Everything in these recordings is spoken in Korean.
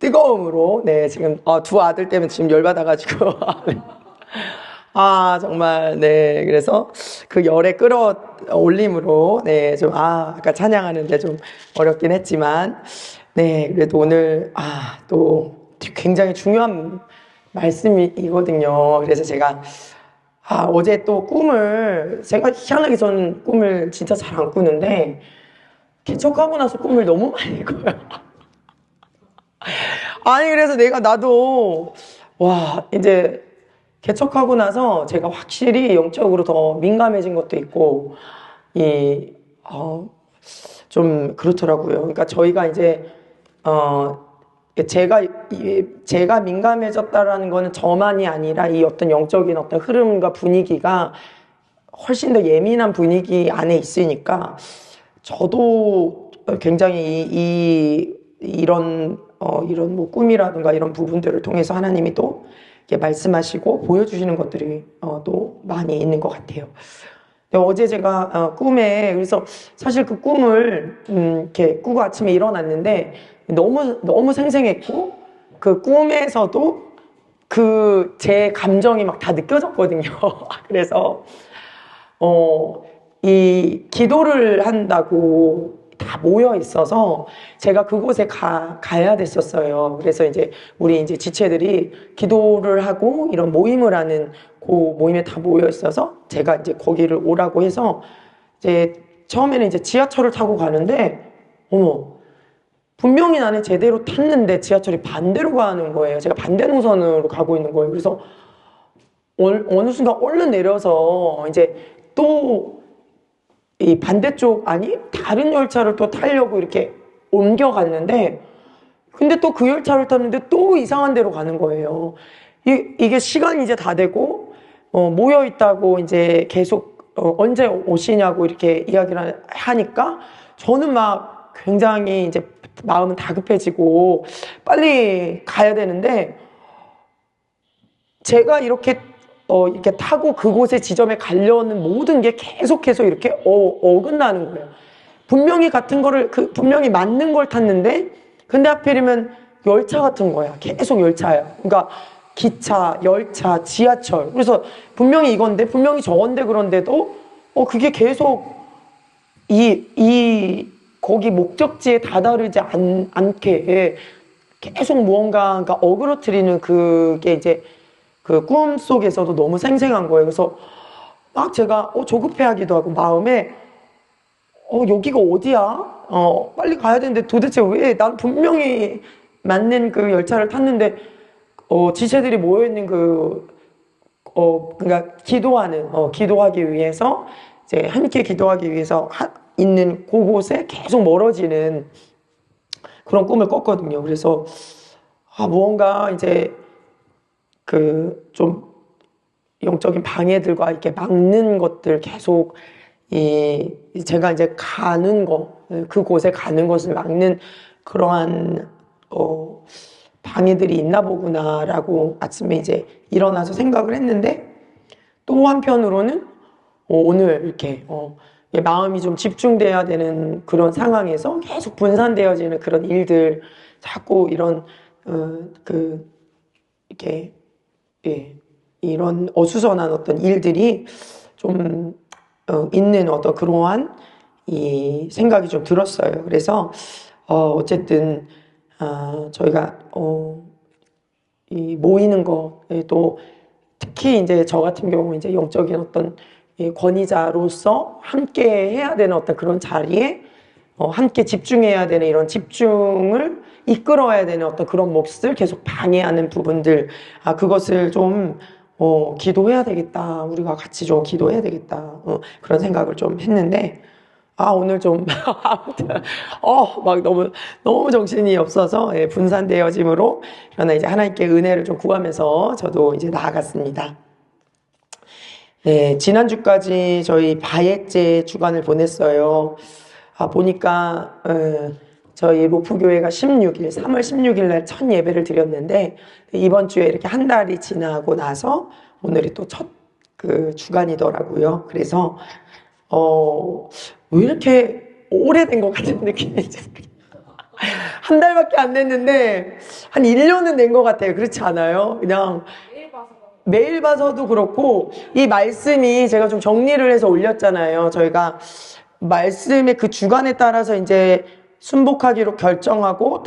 뜨거움으로, 네, 지금, 두 아들 때문에 지금 열받아가지고. 아, 정말, 네. 그래서 그 열의 끌어올림으로, 네, 좀, 아까 찬양하는데 좀 어렵긴 했지만, 네, 그래도 오늘, 또 굉장히 중요한 말씀이거든요. 그래서 제가, 어제 또 제가 희한하게 저는 꿈을 진짜 잘 안 꾸는데, 개척하고 나서 꿈을 너무 많이 꿔요. 아니, 그래서 나도, 와, 이제, 개척하고 나서 제가 확실히 영적으로 더 민감해진 것도 있고, 이, 어, 좀 그렇더라고요. 그러니까 저희가 이제, 제가 민감해졌다라는 거는 저만이 아니라 이 어떤 영적인 어떤 흐름과 분위기가 훨씬 더 예민한 분위기 안에 있으니까 저도 굉장히 이런 뭐 꿈이라든가 이런 부분들을 통해서 하나님이 또 이렇게 말씀하시고 보여주시는 것들이 또 많이 있는 것 같아요. 어제 제가 꿈에 그래서 사실 그 꿈을 이렇게 꾸고 아침에 일어났는데 너무 생생했고 그 꿈에서도 그 제 감정이 막 다 느껴졌거든요. 그래서 이 기도를 한다고 다 모여 있어서 제가 그곳에 가야 됐었어요. 그래서 이제 우리 이제 지체들이 기도를 하고 이런 모임을 하는 그 모임에 다 모여 있어서 제가 이제 거기를 오라고 해서 이제 처음에는 이제 지하철을 타고 가는데 어머, 분명히 나는 제대로 탔는데 지하철이 반대로 가는 거예요. 제가 반대 노선으로 가고 있는 거예요. 그래서 어느 순간 얼른 내려서 이제 또 이 반대쪽 다른 열차를 또 타려고 이렇게 옮겨갔는데 근데 또 그 열차를 탔는데 또 이상한 데로 가는 거예요. 이게 시간이 이제 다 되고 모여 있다고 이제 계속 언제 오시냐고 이렇게 이야기를 하니까 저는 막 굉장히 이제 마음은 다급해지고 빨리 가야 되는데 제가 이렇게 타고 그곳의 지점에 가려는 모든 게 계속해서 이렇게 어긋나는 거예요. 분명히 같은 거를, 분명히 맞는 걸 탔는데, 근데 하필이면 열차 같은 거야. 계속 열차야. 그러니까 기차, 열차, 지하철. 그래서 분명히 이건데, 분명히 저건데 그런데도, 그게 계속 거기 목적지에 다다르지 않게 계속 무언가 그러니까 어그러뜨리는 그게 이제 그 꿈 속에서도 너무 생생한 거예요. 그래서 막 제가 조급해하기도 하고 마음에 여기가 어디야? 빨리 가야 되는데 도대체 왜 난 분명히 맞는 그 열차를 탔는데 지체들이 모여있는 그러니까 기도하기 위해서 이제 함께 기도하기 위해서 있는 그곳에 계속 멀어지는 그런 꿈을 꿨거든요. 그래서 무언가 이제 좀 영적인 방해들과 이렇게 막는 것들 계속 제가 이제 그곳에 가는 것을 막는 그러한 방해들이 있나 보구나라고 아침에 이제 일어나서 생각을 했는데 또 한편으로는 오늘 이렇게 마음이 좀 집중돼야 되는 그런 상황에서 계속 분산되어지는 그런 일들 자꾸 이런 이렇게 이런 어수선한 어떤 일들이 좀 있는 어떤 그러한 이 생각이 좀 들었어요. 그래서 어쨌든 저희가 이 모이는 거에도 특히 이제 저 같은 경우 이제 영적인 어떤 권위자로서 함께 해야 되는 어떤 그런 자리에 함께 집중해야 되는 이런 집중을 이끌어야 되는 어떤 그런 몫을 계속 방해하는 부분들, 그것을 좀 기도해야 되겠다. 우리가 같이 좀 기도해야 되겠다. 그런 생각을 좀 했는데, 오늘 좀, 아무튼, 막 너무 정신이 없어서, 분산되어짐으로, 그러나 이제 하나님께 은혜를 좀 구하면서 저도 이제 나아갔습니다. 네, 지난주까지 저희 바예제 주간을 보냈어요. 보니까, 저희 로프교회가 3월 16일 날 첫 예배를 드렸는데, 이번 주에 이렇게 한 달이 지나고 나서 오늘이 또 첫 주간이더라고요. 그래서, 왜 이렇게 오래된 것 같은 느낌이 한 달밖에 안 됐는데 한 1년은 된 것 같아요. 그렇지 않아요? 그냥 매일 봐서도 그렇고, 이 말씀이 제가 좀 정리를 해서 올렸잖아요. 저희가 말씀의 그 주관에 따라서 이제 순복하기로 결정하고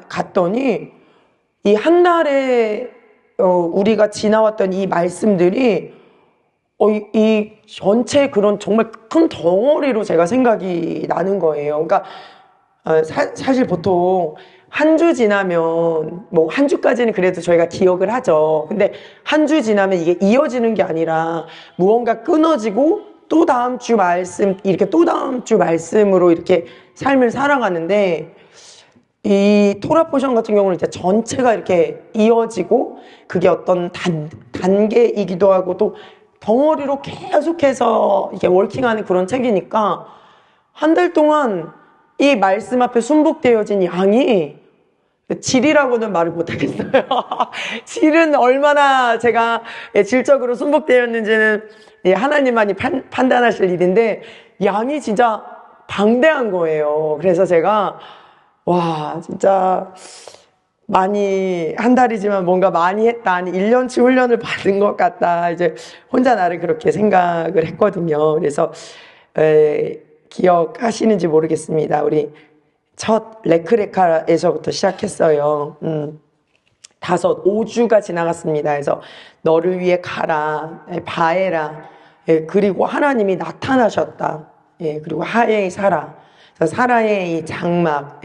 갔더니 이 한 달에 우리가 지나왔던 이 말씀들이 이 전체 그런 정말 큰 덩어리로 제가 생각이 나는 거예요. 그러니까 사실 보통 한 주 지나면 뭐 한 주까지는 그래도 저희가 기억을 하죠. 근데 한 주 지나면 이게 이어지는 게 아니라 무언가 끊어지고 또 다음 주 말씀, 이렇게 또 다음 주 말씀으로 이렇게 삶을 살아가는데, 이 토라 포션 같은 경우는 이제 전체가 이렇게 이어지고 그게 어떤 단계이기도 하고 또 덩어리로 계속해서 이게 워킹하는 그런 책이니까 한 달 동안 이 말씀 앞에 순복되어진 양이, 질이라고는 말을 못하겠어요. 질은 얼마나 제가 질적으로 순복되었는지는 하나님만이 판단하실 일인데, 양이 진짜 방대한 거예요. 그래서 제가 와, 진짜 많이, 한 달이지만 뭔가 많이 했다, 한 1년치 훈련을 받은 것 같다, 이제 혼자 나를 그렇게 생각을 했거든요. 그래서 기억하시는지 모르겠습니다. 우리 첫 레크레카에서부터 시작했어요. 5주가 지나갔습니다. 그래서 너를 위해 가라, 바해라, 그리고 하나님이 나타나셨다, 그리고 하야의 사라, 사라의 이 장막,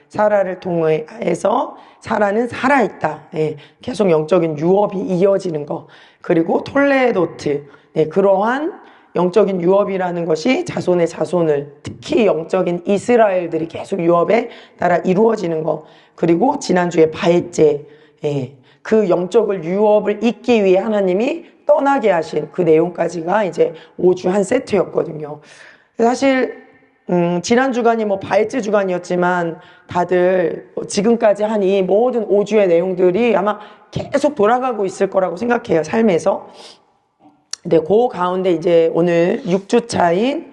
사라를 통해서 사라는 살아있다, 계속 영적인 유업이 이어지는 거, 그리고 톨레도트, 그러한 영적인 유업이라는 것이 자손의 자손을, 특히 영적인 이스라엘들이 계속 유업에 따라 이루어지는 거, 그리고 지난주에 바엣제, 그 영적을 유업을 잇기 위해 하나님이 떠나게 하신 그 내용까지가 이제 5주 한 세트였거든요. 사실 지난 주간이 뭐 바엣제 주간이었지만 다들 지금까지 한 이 모든 5주의 내용들이 아마 계속 돌아가고 있을 거라고 생각해요, 삶에서. 네, 그 가운데 이제 오늘 6주 차인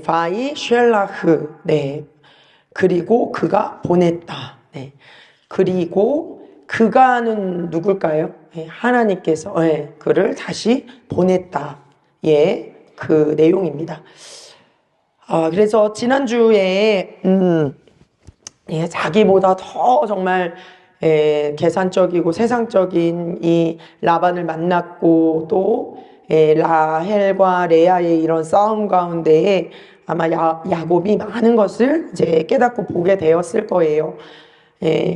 바이 쉘라흐, 그리고 그가 보냈다, 그리고 그가는 누굴까요? 하나님께서 그를 다시 보냈다, 그 내용입니다. 그래서 지난주에 자기보다 더 정말 계산적이고 세상적인 이 라반을 만났고, 또 라헬과 레아의 이런 싸움 가운데에 아마 야곱이 많은 것을 이제 깨닫고 보게 되었을 거예요.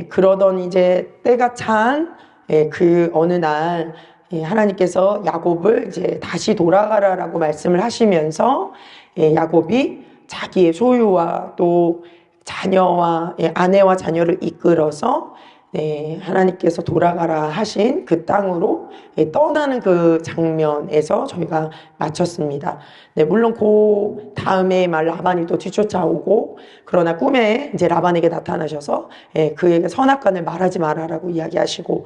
그러던 이제 때가 찬 그 어느 날 하나님께서 야곱을 이제 다시 돌아가라라고 말씀을 하시면서 야곱이 자기의 소유와 또 자녀와 아내와 자녀를 이끌어서 하나님께서 돌아가라 하신 그 땅으로 떠나는 그 장면에서 저희가 마쳤습니다. 물론 그 다음에 라반이 또 뒤쫓아오고, 그러나 꿈에 이제 라반에게 나타나셔서 그에게 선악간을 말하지 마라라고 이야기하시고,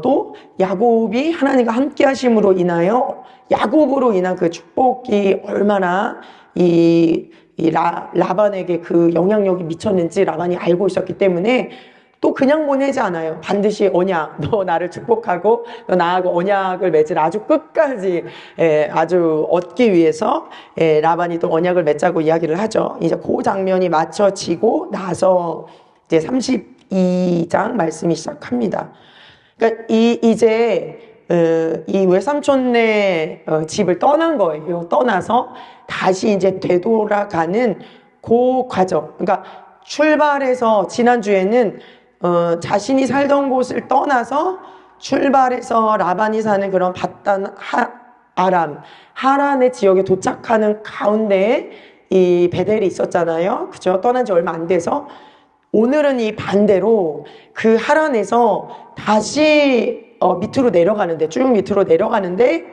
또 야곱이 하나님과 함께 하심으로 인하여 야곱으로 인한 그 축복이 얼마나 라반에게 그 영향력이 미쳤는지 라반이 알고 있었기 때문에 또 그냥 보내지 않아요. 반드시 언약, 너 나를 축복하고 너 나하고 언약을 맺을 아주 끝까지 아주 얻기 위해서 라반이 또 언약을 맺자고 이야기를 하죠. 이제 그 장면이 맞춰지고 나서 이제 32장 말씀이 시작합니다. 그러니까 이제 이 외삼촌네 집을 떠난 거예요. 떠나서 다시 이제 되돌아가는 그 과정. 그러니까 출발해서 지난주에는 자신이 살던 곳을 떠나서 출발해서 라반이 사는 그런 바단 아람 하란의 지역에 도착하는 가운데에 이 베델이 있었잖아요. 그죠? 떠난 지 얼마 안 돼서 오늘은 이 반대로 그 하란에서 다시 밑으로 내려가는데, 쭉 밑으로 내려가는데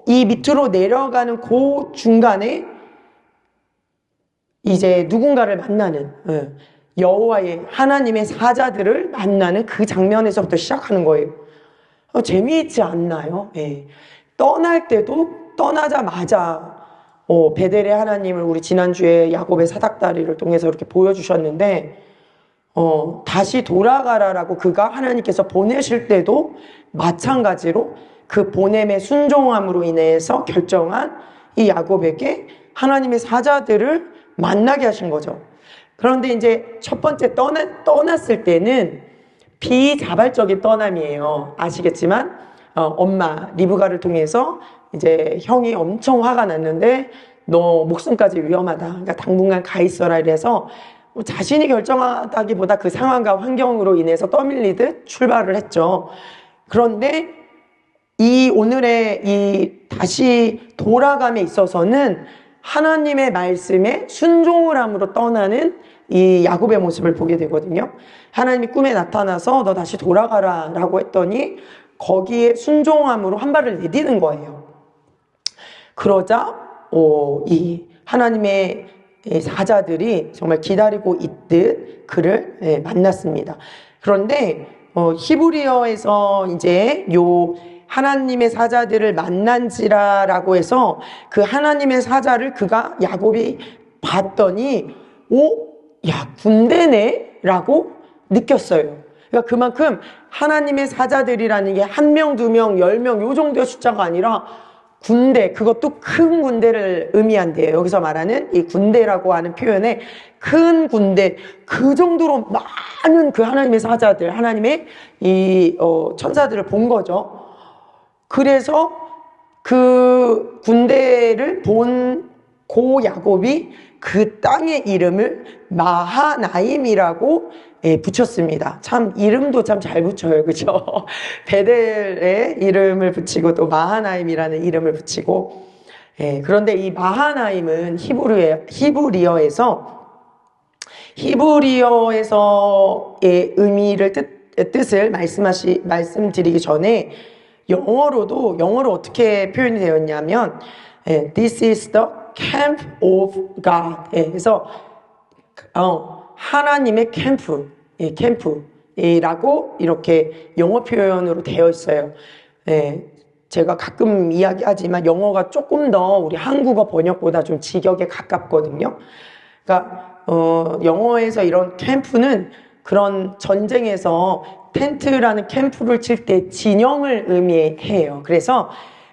이 밑으로 내려가는 그 중간에 이제 누군가를 만나는, 여호와의 하나님의 사자들을 만나는 그 장면에서부터 시작하는 거예요. 재미있지 않나요? 떠날 때도 떠나자마자 베델의 하나님을 우리 지난주에 야곱의 사닥다리를 통해서 이렇게 보여주셨는데, 다시 돌아가라라고 그가 하나님께서 보내실 때도 마찬가지로 그 보냄의 순종함으로 인해서 결정한 이 야곱에게 하나님의 사자들을 만나게 하신 거죠. 그런데 이제 첫 번째 떠났을 때는 비자발적인 떠남이에요. 아시겠지만, 엄마 리브가를 통해서 이제 형이 엄청 화가 났는데 너 목숨까지 위험하다. 그러니까 당분간 가 있어라. 이래서 자신이 결정하다기보다 그 상황과 환경으로 인해서 떠밀리듯 출발을 했죠. 그런데 이 오늘의 이 다시 돌아감에 있어서는 하나님의 말씀에 순종을 함으로 떠나는 이 야곱의 모습을 보게 되거든요. 하나님이 꿈에 나타나서 너 다시 돌아가라 라고 했더니 거기에 순종함으로 한 발을 내디딘 거예요. 그러자 이 하나님의 사자들이 정말 기다리고 있듯 그를 만났습니다. 그런데 히브리어에서 이제 요 하나님의 사자들을 만난지라라고 해서 그 하나님의 사자를 그가 야곱이 봤더니 야 군대네 라고 느꼈어요. 그러니까 그만큼 하나님의 사자들이라는 게 1명, 2명, 10명 요 정도의 숫자가 아니라 군대, 그것도 큰 군대를 의미한대요. 여기서 말하는 이 군대라고 하는 표현에 큰 군대, 그 정도로 많은 그 하나님의 사자들, 하나님의 이 천사들을 본 거죠. 그래서 그 군대를 본 고 야곱이 그 땅의 이름을 마하나임이라고 붙였습니다. 참 이름도 참 잘 붙여요, 그죠? 베델의 이름을 붙이고 또 마하나임이라는 이름을 붙이고. 그런데 이 마하나임은 히브리어에서의 의미를 뜻을 말씀드리기 전에 영어로 어떻게 표현이 되었냐면 This is the camp of God. 그래서 하나님의 캠프라고 이렇게 영어 표현으로 되어 있어요. 제가 가끔 이야기하지만 영어가 조금 더 우리 한국어 번역보다 좀 직역에 가깝거든요. 그러니까 영어에서 이런 캠프는 그런 전쟁에서 텐트라는 캠프를 칠 때 진영을 의미해요. 그래서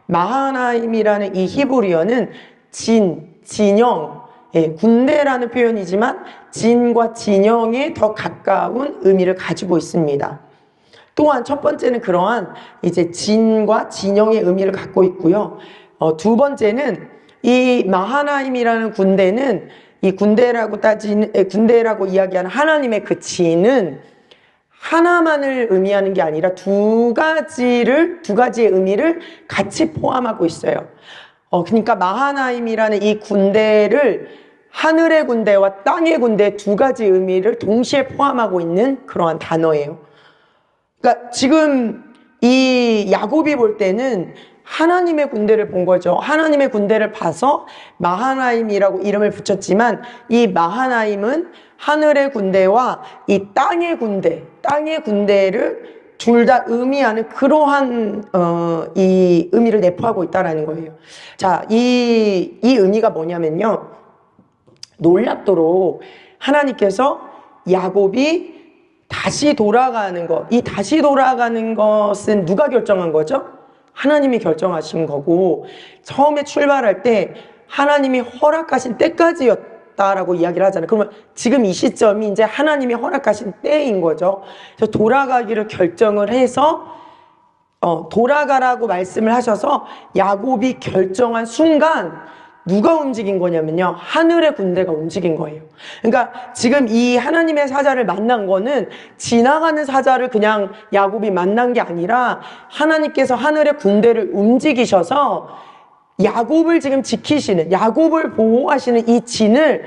마하나임이라는 이 히브리어는 진영, 군대라는 표현이지만 진과 진영에 더 가까운 의미를 가지고 있습니다. 또한 첫 번째는 그러한 이제 진과 진영의 의미를 갖고 있고요. 두 번째는 이 마하나임이라는 군대는 이 군대라고 이야기하는 하나님의 그 진은 하나만을 의미하는 게 아니라 두 가지의 의미를 같이 포함하고 있어요. 그러니까 마하나임이라는 이 군대를 하늘의 군대와 땅의 군대 두 가지 의미를 동시에 포함하고 있는 그러한 단어예요. 그러니까 지금 이 야곱이 볼 때는 하나님의 군대를 본 거죠. 하나님의 군대를 봐서 마하나임이라고 이름을 붙였지만 이 마하나임은 하늘의 군대와 이 땅의 군대를 둘 다 의미하는 그러한 이 의미를 내포하고 있다라는 거예요. 자, 이 의미가 뭐냐면요. 놀랍도록 하나님께서 야곱이 다시 돌아가는 것, 이 다시 돌아가는 것은 누가 결정한 거죠? 하나님이 결정하신 거고, 처음에 출발할 때 하나님이 허락하신 때까지였다라고 이야기를 하잖아요. 그러면 지금 이 시점이 이제 하나님이 허락하신 때인 거죠. 그래서 돌아가기를 결정을 해서 돌아가라고 말씀을 하셔서 야곱이 결정한 순간 누가 움직인 거냐면요. 하늘의 군대가 움직인 거예요. 그러니까 지금 이 하나님의 사자를 만난 거는 지나가는 사자를 그냥 야곱이 만난 게 아니라 하나님께서 하늘의 군대를 움직이셔서 야곱을 지금 지키시는, 야곱을 보호하시는 이 진을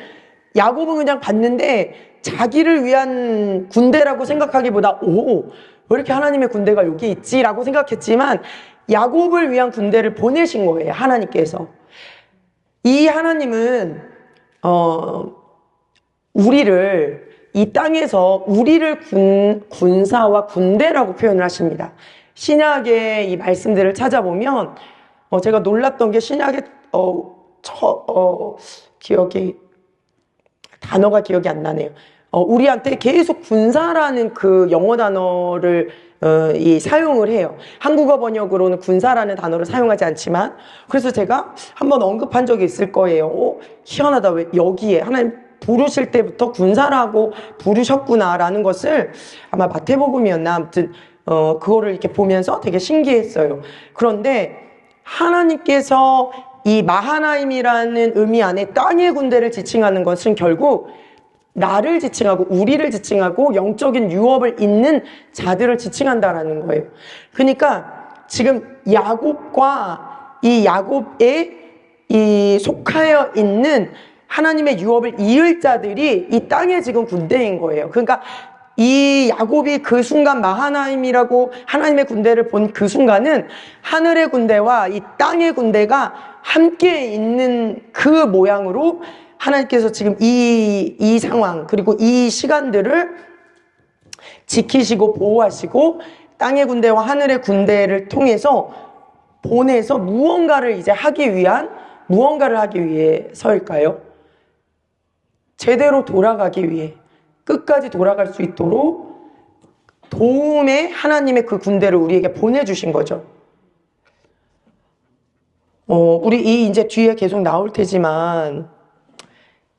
야곱은 그냥 봤는데 자기를 위한 군대라고 생각하기보다 왜 이렇게 하나님의 군대가 여기 있지라고 생각했지만 야곱을 위한 군대를 보내신 거예요. 하나님께서. 이 하나님은 우리를 이 땅에서 우리를 군사와 군대라고 표현을 하십니다. 신약의 이 말씀들을 찾아보면 제가 놀랐던 게 신약에 단어가 기억이 안 나네요. 우리한테 계속 군사라는 그 영어 단어를 사용을 해요. 한국어 번역으로는 군사라는 단어를 사용하지 않지만, 그래서 제가 한번 언급한 적이 있을 거예요. 희한하다. 왜 여기에 하나님 부르실 때부터 군사라고 부르셨구나라는 것을 아마 마태복음이었나 아무튼 그거를 이렇게 보면서 되게 신기했어요. 그런데 하나님께서 이 마하나임이라는 의미 안에 땅의 군대를 지칭하는 것은 결국 나를 지칭하고 우리를 지칭하고 영적인 유업을 잇는 자들을 지칭한다라는 거예요. 그러니까 지금 야곱과 이 야곱에 이 속하여 있는 하나님의 유업을 이을 자들이 이 땅에 지금 군대인 거예요. 그러니까 이 야곱이 그 순간 마하나임이라고 하나님의 군대를 본 그 순간은 하늘의 군대와 이 땅의 군대가 함께 있는 그 모양으로 하나님께서 지금 이 상황 그리고 이 시간들을 지키시고 보호하시고 땅의 군대와 하늘의 군대를 통해서 보내서 무언가를 하기 위해서일까요? 제대로 돌아가기 위해 끝까지 돌아갈 수 있도록 도움의 하나님의 그 군대를 우리에게 보내주신 거죠. 우리 이제 뒤에 계속 나올 테지만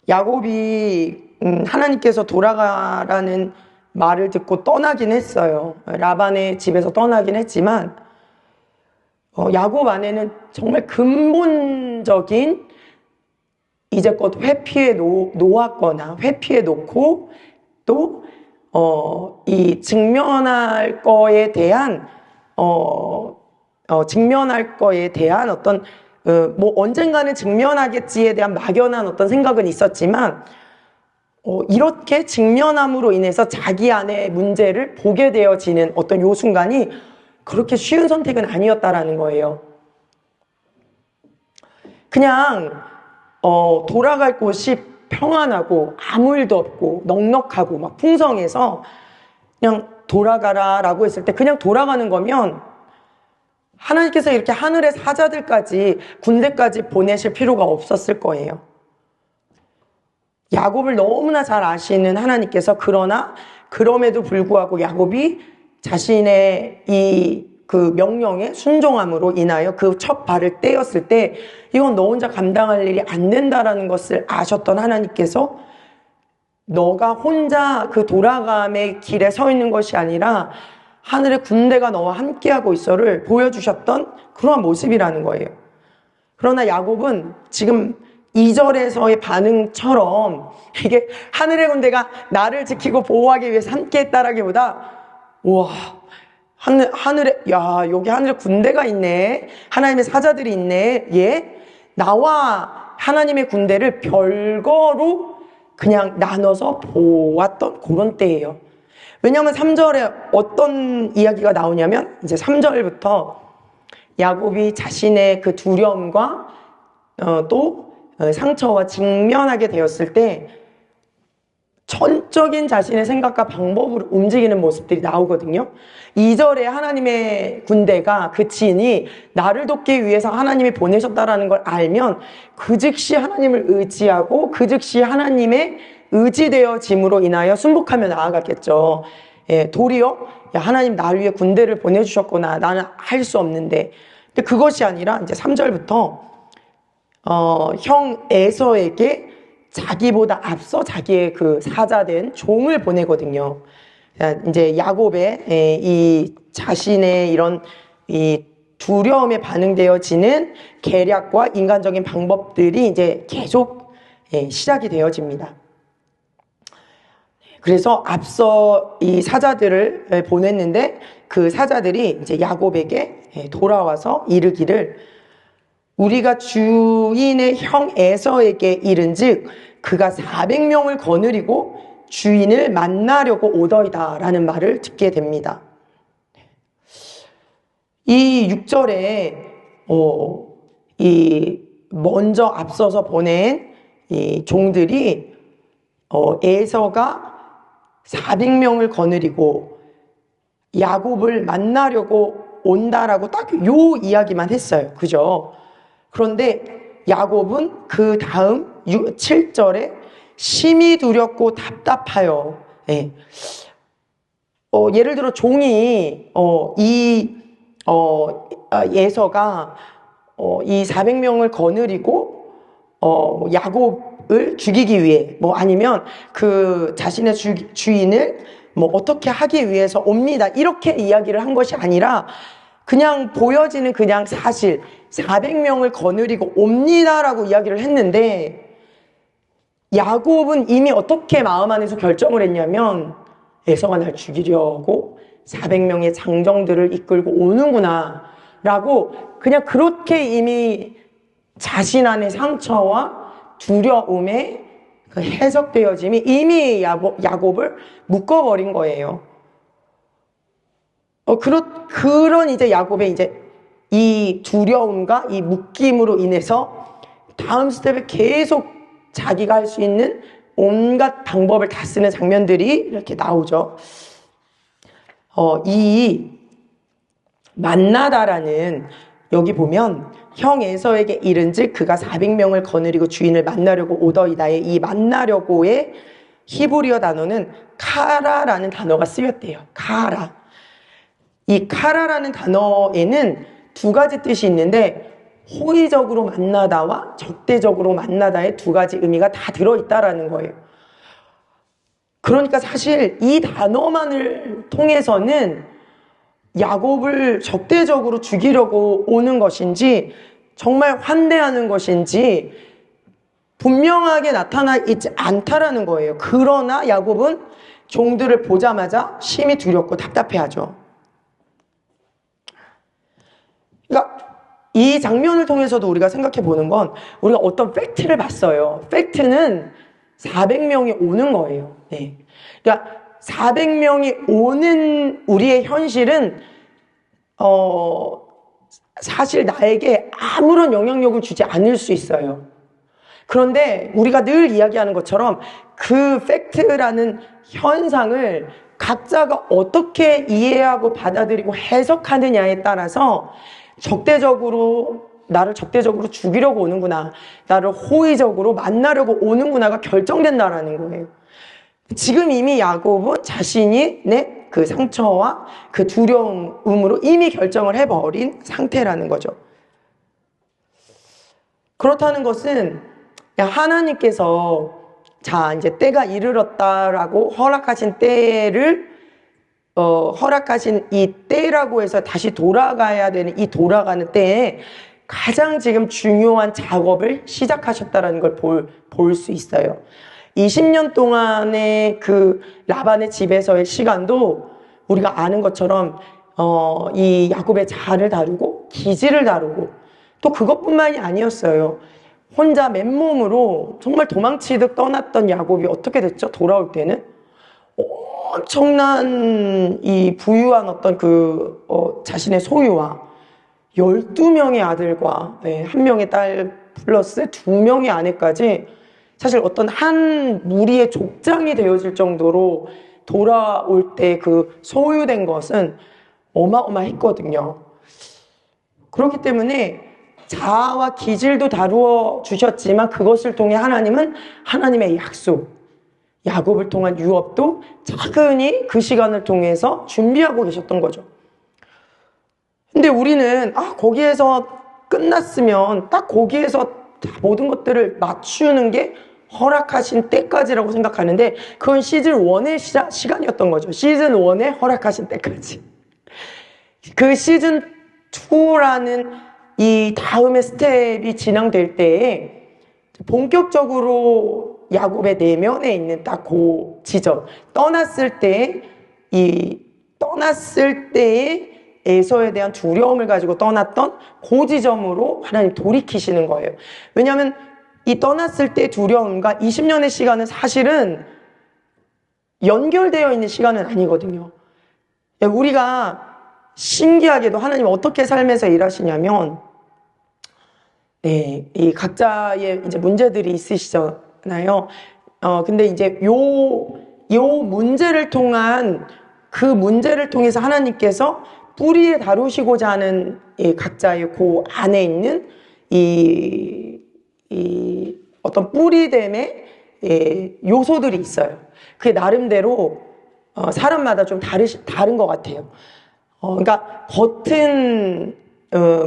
야곱이 하나님께서 돌아가라는 말을 듣고 떠나긴 했어요. 라반의 집에서 떠나긴 했지만 야곱 안에는 정말 근본적인 이제껏 회피해 놓았거나 회피해 놓고 또 이 직면할 거에 대한 어떤 뭐 언젠가는 직면하겠지에 대한 막연한 어떤 생각은 있었지만 이렇게 직면함으로 인해서 자기 안의 문제를 보게 되어지는 어떤 요 순간이 그렇게 쉬운 선택은 아니었다라는 거예요. 그냥 돌아갈 곳이 평안하고 아무 일도 없고 넉넉하고 막 풍성해서 그냥 돌아가라 라고 했을 때 그냥 돌아가는 거면 하나님께서 이렇게 하늘의 사자들까지 군대까지 보내실 필요가 없었을 거예요. 야곱을 너무나 잘 아시는 하나님께서 그러나 그럼에도 불구하고 야곱이 자신의 그 명령에 순종함으로 인하여 그 첫 발을 떼었을 때 이건 너 혼자 감당할 일이 안 된다라는 것을 아셨던 하나님께서 너가 혼자 그 돌아감의 길에 서 있는 것이 아니라 하늘의 군대가 너와 함께하고 있어를 보여주셨던 그러한 모습이라는 거예요. 그러나 야곱은 지금 2절에서의 반응처럼 이게 하늘의 군대가 나를 지키고 보호하기 위해서 함께했다라기보다 우와 하늘에 여기 하늘에 군대가 있네. 하나님의 사자들이 있네. 나와 하나님의 군대를 별거로 그냥 나눠서 보았던 그런 때예요. 왜냐하면 3절에 어떤 이야기가 나오냐면 이제 3절부터 야곱이 자신의 그 두려움과 또 상처와 직면하게 되었을 때 전적인 자신의 생각과 방법으로 움직이는 모습들이 나오거든요. 2절에 하나님의 군대가 그 진이 나를 돕기 위해서 하나님이 보내셨다라는 걸 알면 그 즉시 하나님을 의지하고 그 즉시 하나님의 의지되어짐으로 인하여 순복하며 나아갔겠죠. 도리어 하나님 나를 위해 군대를 보내주셨구나. 나는 할 수 없는데. 근데 그것이 아니라 이제 3절부터 형 에서에게 자기보다 앞서 자기의 그 사자된 종을 보내거든요. 이제 야곱의 이 자신의 이런 이 두려움에 반응되어지는 계략과 인간적인 방법들이 이제 계속 시작이 되어집니다. 그래서 앞서 이 사자들을 보냈는데 그 사자들이 이제 야곱에게 돌아와서 이르기를 우리가 주인의 형 에서에게 이른즉 그가 400명을 거느리고 주인을 만나려고 오더이다 라는 말을 듣게 됩니다. 이 6절에 이 먼저 앞서서 보낸 이 종들이 에서가 400명을 거느리고 야곱을 만나려고 온다라고 딱 요 이야기만 했어요. 그죠? 그런데 야곱은 그 다음 7절에 심히 두렵고 답답하여. 예. 예를 들어 종이 예서가 이 400명을 거느리고 야곱을 죽이기 위해 뭐 아니면 그 자신의 주인을 뭐 어떻게 하기 위해서 옵니다, 이렇게 이야기를 한 것이 아니라 그냥 보여지는 그냥 사실 400명을 거느리고 옵니다라고 이야기를 했는데, 야곱은 이미 어떻게 마음 안에서 결정을 했냐면 에서가 날 죽이려고 400명의 장정들을 이끌고 오는구나 라고, 그냥 그렇게 이미 자신 안의 상처와 두려움에 그 해석되어짐이 이미 야곱을 묶어버린 거예요. 그런 이제 야곱의 이제 이 두려움과 이 묶임으로 인해서 다음 스텝에 계속 자기가 할 수 있는 온갖 방법을 다 쓰는 장면들이 이렇게 나오죠. 이 만나다라는, 여기 보면 형 에서에게 이른즉 그가 400명을 거느리고 주인을 만나려고 오더이다의 이 만나려고의 히브리어 단어는 카라라는 단어가 쓰였대요. 카라. 이 카라라는 단어에는 두 가지 뜻이 있는데, 호의적으로 만나다와 적대적으로 만나다의 두 가지 의미가 다 들어있다라는 거예요. 그러니까 사실 이 단어만을 통해서는 야곱을 적대적으로 죽이려고 오는 것인지 정말 환대하는 것인지 분명하게 나타나 있지 않다라는 거예요. 그러나 야곱은 종들을 보자마자 심히 두렵고 답답해하죠. 그러니까 이 장면을 통해서도 우리가 생각해 보는 건, 우리가 어떤 팩트를 봤어요. 팩트는 400명이 오는 거예요. 네. 그러니까 400명이 오는 우리의 현실은 사실 나에게 아무런 영향력을 주지 않을 수 있어요. 그런데 우리가 늘 이야기하는 것처럼 그 팩트라는 현상을 각자가 어떻게 이해하고 받아들이고 해석하느냐에 따라서 나를 적대적으로 죽이려고 오는구나, 나를 호의적으로 만나려고 오는구나가 결정된다라는 거예요. 지금 이미 야곱은 자신이 그 상처와 그 두려움으로 이미 결정을 해버린 상태라는 거죠. 그렇다는 것은 하나님께서 이제 때가 이르렀다라고 허락하신 때를 허락하신 이 때라고 해서 다시 돌아가야 되는 이 돌아가는 때에 가장 지금 중요한 작업을 시작하셨다라는 걸 볼 수 있어요. 20년 동안의 그 라반의 집에서의 시간도 우리가 아는 것처럼 이 야곱의 자아를 다루고 기질을 다루고, 또 그것뿐만이 아니었어요. 혼자 맨몸으로 정말 도망치듯 떠났던 야곱이 어떻게 됐죠? 돌아올 때는 엄청난 이 부유한 어떤 자신의 소유와 12명의 아들과 1명의 딸 플러스 2명의 아내까지, 사실 어떤 한 무리의 족장이 되어질 정도로 돌아올 때 그 소유된 것은 어마어마했거든요. 그렇기 때문에 자아와 기질도 다루어 주셨지만 그것을 통해 하나님은 하나님의 약속, 야곱을 통한 유업도 차근히 그 시간을 통해서 준비하고 계셨던 거죠. 근데 우리는 거기에서 끝났으면 딱 거기에서 모든 것들을 맞추는 게 허락하신 때까지라고 생각하는데, 그건 시즌 1의 시간이었던 거죠. 시즌 1에 허락하신 때까지. 그 시즌 2라는 이 다음의 스텝이 진행될 때에 본격적으로 야곱의 내면에 있는 딱 그 지점, 떠났을 때의 에서에 대한 두려움을 가지고 떠났던 그 지점으로 하나님 돌이키시는 거예요. 왜냐하면 이 떠났을 때의 두려움과 20년의 시간은 사실은 연결되어 있는 시간은 아니거든요. 우리가 신기하게도 하나님 어떻게 삶에서 일하시냐면, 이 각자의 이제 문제들이 있으시잖아요. 근데 이제 요 문제를 통한, 그 문제를 통해서 하나님께서 뿌리에 다루시고자 하는 이 각자의 그 안에 있는 이 이 어떤 뿌리됨의 요소들이 있어요. 그게 나름대로 사람마다 좀 다른 것 같아요. 그러니까 겉은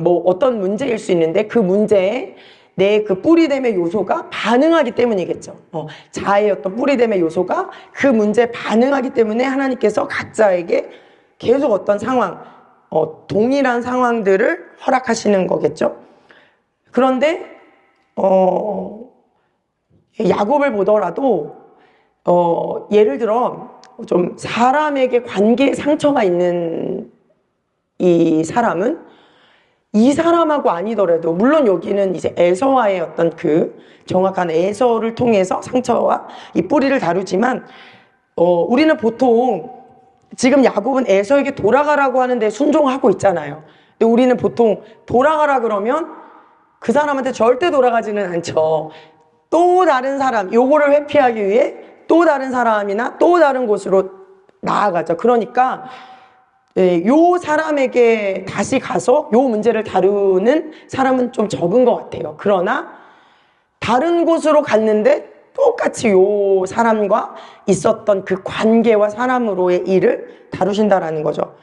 뭐 어떤 문제일 수 있는데 그 문제에 내 그 뿌리됨의 요소가 반응하기 때문이겠죠. 자아의 어떤 뿌리됨의 요소가 그 문제에 반응하기 때문에 하나님께서 각자에게 계속 어떤 상황, 동일한 상황들을 허락하시는 거겠죠. 그런데 야곱을 보더라도 예를 들어 좀 사람에게 관계에 상처가 있는 이 사람은 이 사람하고 아니더라도, 물론 여기는 이제 에서와의 어떤 그 정확한 에서를 통해서 상처와 이 뿌리를 다루지만, 우리는 보통 지금 야곱은 에서에게 돌아가라고 하는데 순종하고 있잖아요. 근데 우리는 보통 돌아가라 그러면 그 사람한테 절대 돌아가지는 않죠. 또 다른 사람, 요거를 회피하기 위해 또 다른 사람이나 또 다른 곳으로 나아가죠. 그러니까 요 사람에게 다시 가서 요 문제를 다루는 사람은 좀 적은 것 같아요. 그러나 다른 곳으로 갔는데 똑같이 요 사람과 있었던 그 관계와 사람으로의 일을 다루신다라는 거죠.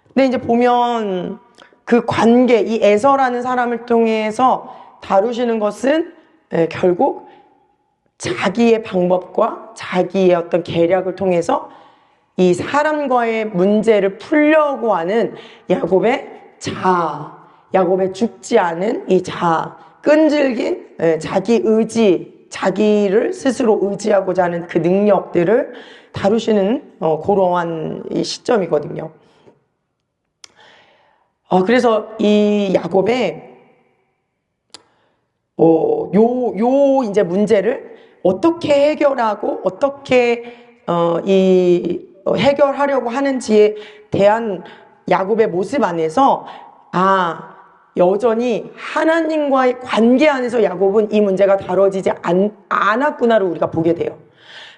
근데 이제 보면 그 관계, 이 에서라는 사람을 통해서 다루시는 것은 결국 자기의 방법과 자기의 어떤 계략을 통해서 이 사람과의 문제를 풀려고 하는 야곱의 자아, 야곱의 죽지 않은 이 자아, 끈질긴 자기 의지, 자기를 스스로 의지하고자 하는 그 능력들을 다루시는 그러한 이 시점이거든요. 그래서 이 야곱의 요 이제 문제를 어떻게 해결하고 어떻게 해결하려고 하는지에 대한 야곱의 모습 안에서 여전히 하나님과의 관계 안에서 야곱은 이 문제가 다뤄지지 않았구나를 우리가 보게 돼요.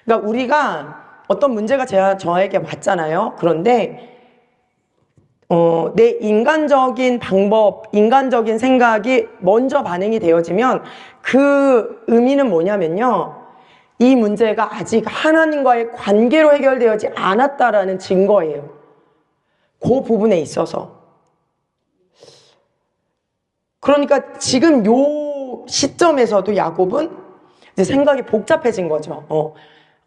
그러니까 우리가 어떤 문제가 저에게 왔잖아요. 그런데 내 인간적인 방법, 인간적인 생각이 먼저 반응이 되어지면 그 의미는 뭐냐면요, 이 문제가 아직 하나님과의 관계로 해결되어지 않았다라는 증거예요. 그 부분에 있어서. 그러니까 지금 요 시점에서도 야곱은 이제 생각이 복잡해진 거죠.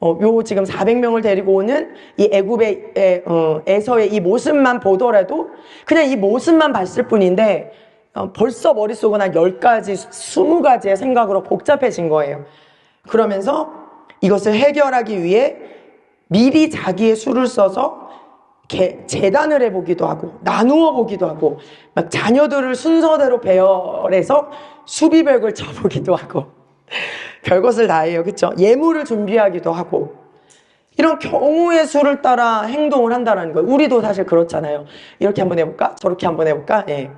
요 지금 400명을 데리고 오는 이 애굽의 에서의 이 모습만 보더라도 그냥 이 모습만 봤을 뿐인데 벌써 머릿속은 한 10가지, 20가지의 생각으로 복잡해진 거예요. 그러면서 이것을 해결하기 위해 미리 자기의 수를 써서 재단을 해보기도 하고 나누어 보기도 하고 막 자녀들을 순서대로 배열해서 수비벽을 쳐보기도 하고 별것을 다 해요. 그렇죠? 예물을 준비하기도 하고 이런 경우의 수를 따라 행동을 한다는 거예요. 우리도 사실 그렇잖아요. 이렇게 한번 해볼까? 저렇게 한번 해볼까? 예.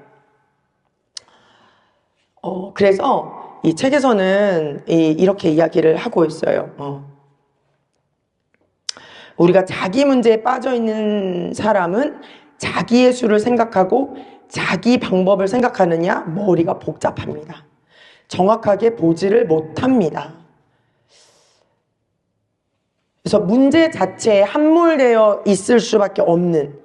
그래서 이 책에서는 이렇게 이야기를 하고 있어요. 우리가 자기 문제에 빠져 있는 사람은 자기의 수를 생각하고 자기 방법을 생각하느냐 머리가 복잡합니다. 정확하게 보지를 못합니다. 그래서 문제 자체에 함몰되어 있을 수밖에 없는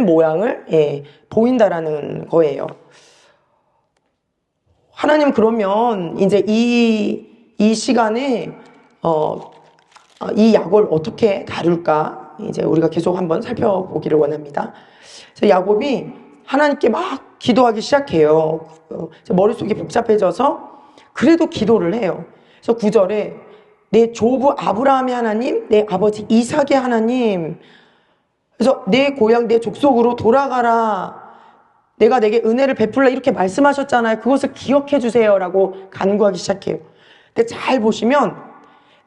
모양을 보인다라는 거예요. 하나님 그러면 이제 이 시간에 이 야곱을 어떻게 다룰까 이제 우리가 계속 한번 살펴보기를 원합니다. 그래서 야곱이 하나님께 막 기도하기 시작해요. 머릿속이 복잡해져서 그래도 기도를 해요. 그래서 9절에 내 조부 아브라함의 하나님, 내 아버지 이삭의 하나님, 그래서 내 고향 내 족속으로 돌아가라, 내가 내게 은혜를 베풀라 이렇게 말씀하셨잖아요. 그것을 기억해 주세요라고 간구하기 시작해요. 근데 잘 보시면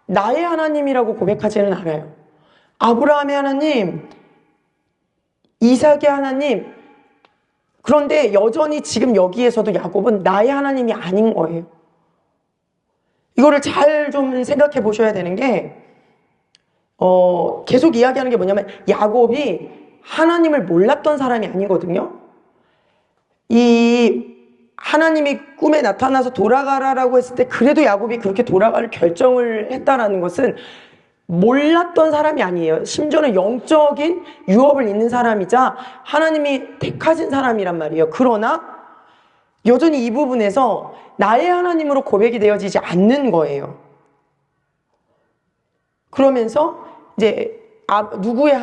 나의 하나님이라고 고백하지는 않아요. 아브라함의 하나님, 이삭의 하나님. 그런데 여전히 지금 여기에서도 야곱은 나의 하나님이 아닌 거예요. 이거를 잘 좀 생각해 보셔야 되는 게 계속 이야기하는 게 뭐냐면 야곱이 하나님을 몰랐던 사람이 아니거든요. 이 하나님이 꿈에 나타나서 돌아가라라고 했을 때 그래도 야곱이 그렇게 돌아갈 결정을 했다라는 것은 몰랐던 사람이 아니에요. 심지어는 영적인 유업을 있는 사람이자 하나님이 택하신 사람이란 말이에요. 그러나 여전히 이 부분에서 나의 하나님으로 고백이 되어지지 않는 거예요. 그러면서 이제 누구의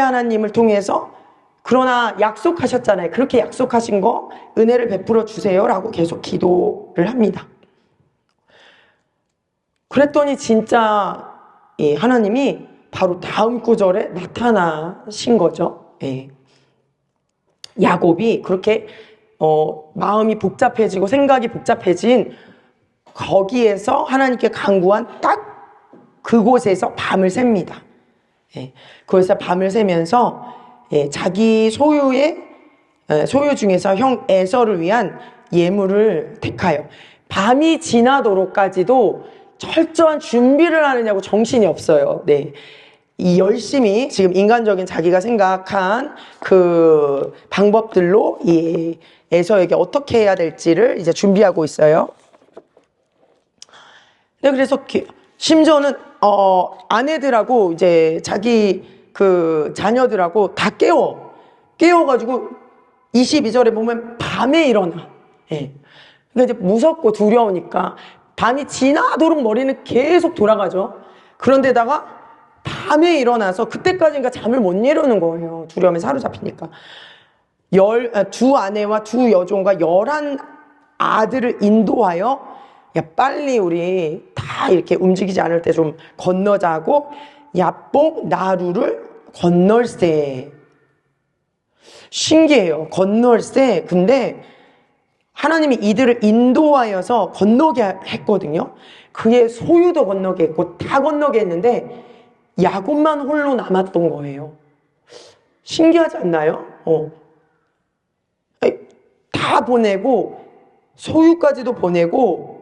하나님을 통해서 그러나 약속하셨잖아요. 그렇게 약속하신 거 은혜를 베풀어 주세요 라고 계속 기도를 합니다. 그랬더니 진짜 하나님이 바로 다음 구절에 나타나신 거죠. 야곱이 그렇게 마음이 복잡해지고 생각이 복잡해진 거기에서 하나님께 간구한 딱 그곳에서 밤을 셉니다. 그래서 밤을 새면서 자기 소유 중에서 형 에서를 위한 예물을 택하여 밤이 지나도록까지도 철저한 준비를 하느냐고 정신이 없어요. 이 열심히 지금 인간적인 자기가 생각한 그 방법들로 이 에서에게 어떻게 해야 될지를 이제 준비하고 있어요. 그래서 심지어는 아내들하고 이제 자기 그 자녀들하고 다 깨워가지고 22절에 보면 밤에 일어나. 그러니까 이제 무섭고 두려우니까 밤이 지나도록 머리는 계속 돌아가죠. 그런데다가 밤에 일어나서 그때까지니까 잠을 못 이루는 거예요. 두려움에 사로잡히니까. 두 아내와 두 여종과 11 아들을 인도하여 야 빨리 우리 다 이렇게 움직이지 않을 때 좀 건너자고 야복 나루를 건널세. 신기해요. 건널세. 근데 하나님이 이들을 인도하여서 건너게 했거든요. 그의 소유도 건너게 했고 다 건너게 했는데 야곱만 홀로 남았던 거예요. 신기하지 않나요? 다 보내고 소유까지도 보내고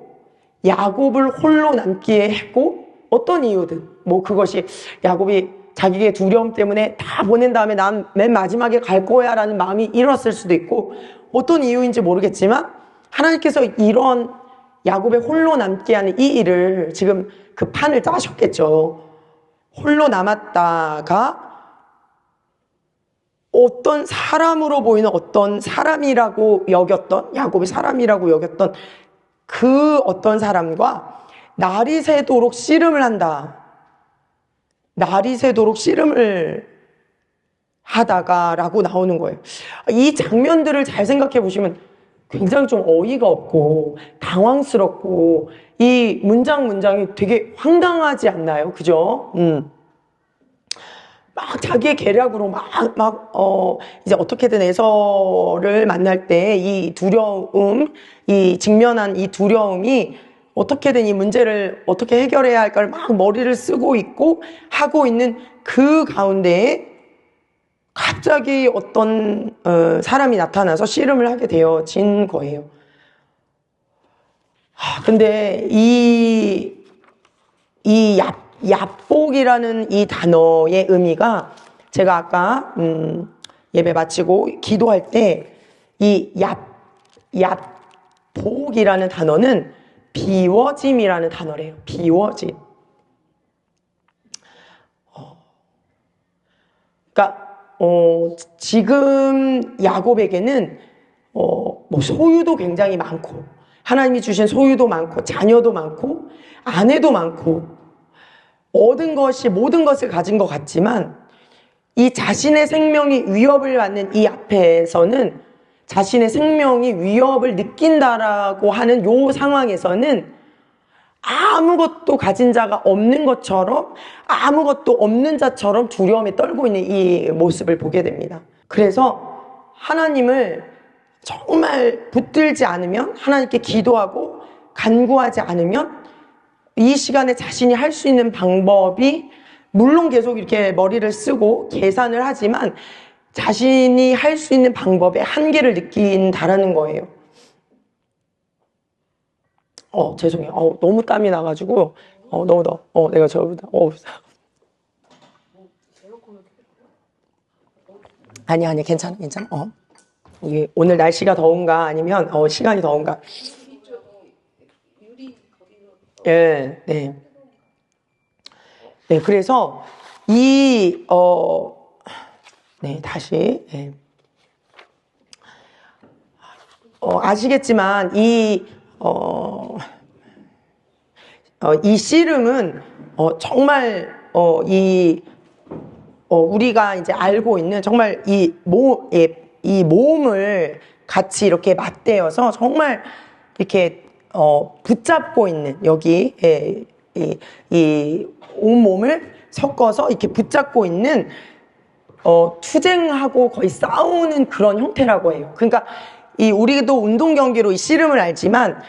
야곱을 홀로 남게 했고 어떤 이유든 뭐 그것이 야곱이 자기의 두려움 때문에 다 보낸 다음에 난 맨 마지막에 갈 거야 라는 마음이 일었을 수도 있고 어떤 이유인지 모르겠지만 하나님께서 이런 야곱의 홀로 남게 하는 이 일을 지금 그 판을 짜셨겠죠. 홀로 남았다가 어떤 사람으로 보이는 어떤 사람이라고 여겼던 야곱이 사람이라고 여겼던 그 어떤 사람과 날이 새도록 씨름을 한다. 날이 새도록 씨름을 하다가 라고 나오는 거예요. 이 장면들을 잘 생각해 보시면 굉장히 좀 어이가 없고 당황스럽고 이 문장이 되게 황당하지 않나요? 그죠? 막 자기의 계략으로 이제 어떻게든 에서를 만날 때 이 두려움, 이 직면한 이 두려움이 어떻게든 이 문제를 어떻게 해결해야 할까를 막 머리를 쓰고 있고 하고 있는 그 가운데에 갑자기 어떤 사람이 나타나서 씨름을 하게 되어진 거예요. 근데 이 야복이라는 이 단어의 의미가 제가 아까 예배 마치고 기도할 때 이 야복이라는 단어는 비워짐이라는 단어래요. 비워짐. 그러니까 지금 야곱에게는 뭐 소유도 굉장히 많고 하나님이 주신 소유도 많고 자녀도 많고 아내도 많고 얻은 것이 모든 것을 가진 것 같지만 이 자신의 생명이 위협을 받는 이 앞에서는 자신의 생명이 위협을 느낀다라고 하는 요 상황에서는 아무것도 가진 자가 없는 것처럼 아무것도 없는 자처럼 두려움에 떨고 있는 이 모습을 보게 됩니다. 그래서 하나님을 정말 붙들지 않으면 하나님께 기도하고 간구하지 않으면 이 시간에 자신이 할 수 있는 방법이 물론 계속 이렇게 머리를 쓰고 계산을 하지만 자신이 할 수 있는 방법의 한계를 느낀다라는 거예요. 죄송해요. 너무 땀이 나가지고 너무 더워. 내가 저보다 아니 괜찮아. 이게 오늘 날씨가 더운가 아니면 시간이 더운가? 예, 네. 네, 그래서 네, 다시. 네. 아시겠지만 이 씨름은 정말 우리가 이제 알고 있는 정말 이 모음을 같이 이렇게 맞대어서 정말 이렇게 붙잡고 있는 여기 이 온몸을 섞어서 이렇게 붙잡고 있는 투쟁하고 거의 싸우는 그런 형태라고 해요. 그러니까 우리도 운동 경기로 이 씨름을 알지만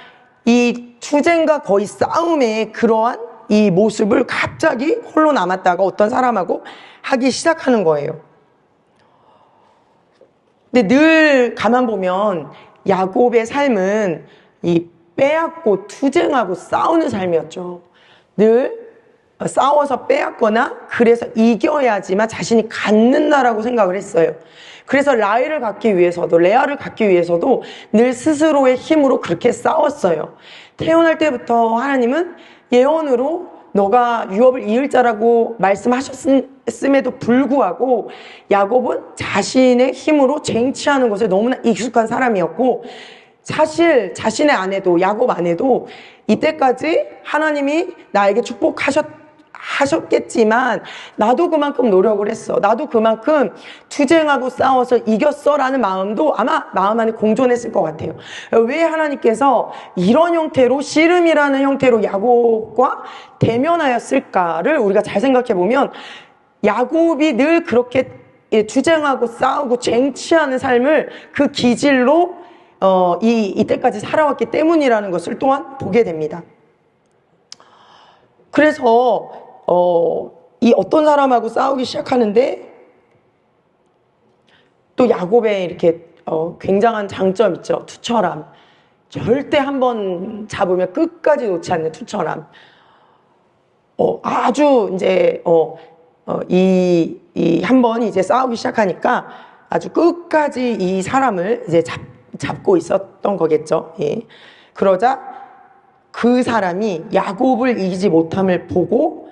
이 투쟁과 거의 싸움의 그러한 이 모습을 갑자기 홀로 남았다가 어떤 사람하고 하기 시작하는 거예요. 근데 늘 가만 보면 야곱의 삶은 이 빼앗고 투쟁하고 싸우는 삶이었죠. 늘 싸워서 빼앗거나 그래서 이겨야지만 자신이 갖는다라고 생각을 했어요. 그래서 라헬을 갖기 위해서도 레아를 갖기 위해서도 늘 스스로의 힘으로 그렇게 싸웠어요. 태어날 때부터 하나님은 예언으로 너가 유업을 이을 자라고 말씀하셨음에도 불구하고 야곱은 자신의 힘으로 쟁취하는 것에 너무나 익숙한 사람이었고, 사실 자신의 아내도 야곱 아내도 이때까지 하나님이 나에게 축복하셨겠지만 나도 그만큼 노력을 했어, 나도 그만큼 투쟁하고 싸워서 이겼어 라는 마음도 아마 마음 안에 공존했을 것 같아요. 왜 하나님께서 이런 형태로 씨름이라는 형태로 야곱과 대면하였을까를 우리가 잘 생각해 보면, 야곱이 늘 그렇게 투쟁하고 싸우고 쟁취하는 삶을 그 기질로 이때까지 살아왔기 때문이라는 것을 또한 보게 됩니다. 그래서 이 어떤 사람하고 싸우기 시작하는데, 또 야곱의 이렇게 굉장한 장점 있죠. 투철함. 절대 한번 잡으면 끝까지 놓지 않는 투철함. 아주 이제 한번 이제 싸우기 시작하니까 아주 끝까지 이 사람을 이제 잡고 있었던 거겠죠. 예. 그러자 그 사람이 야곱을 이기지 못함을 보고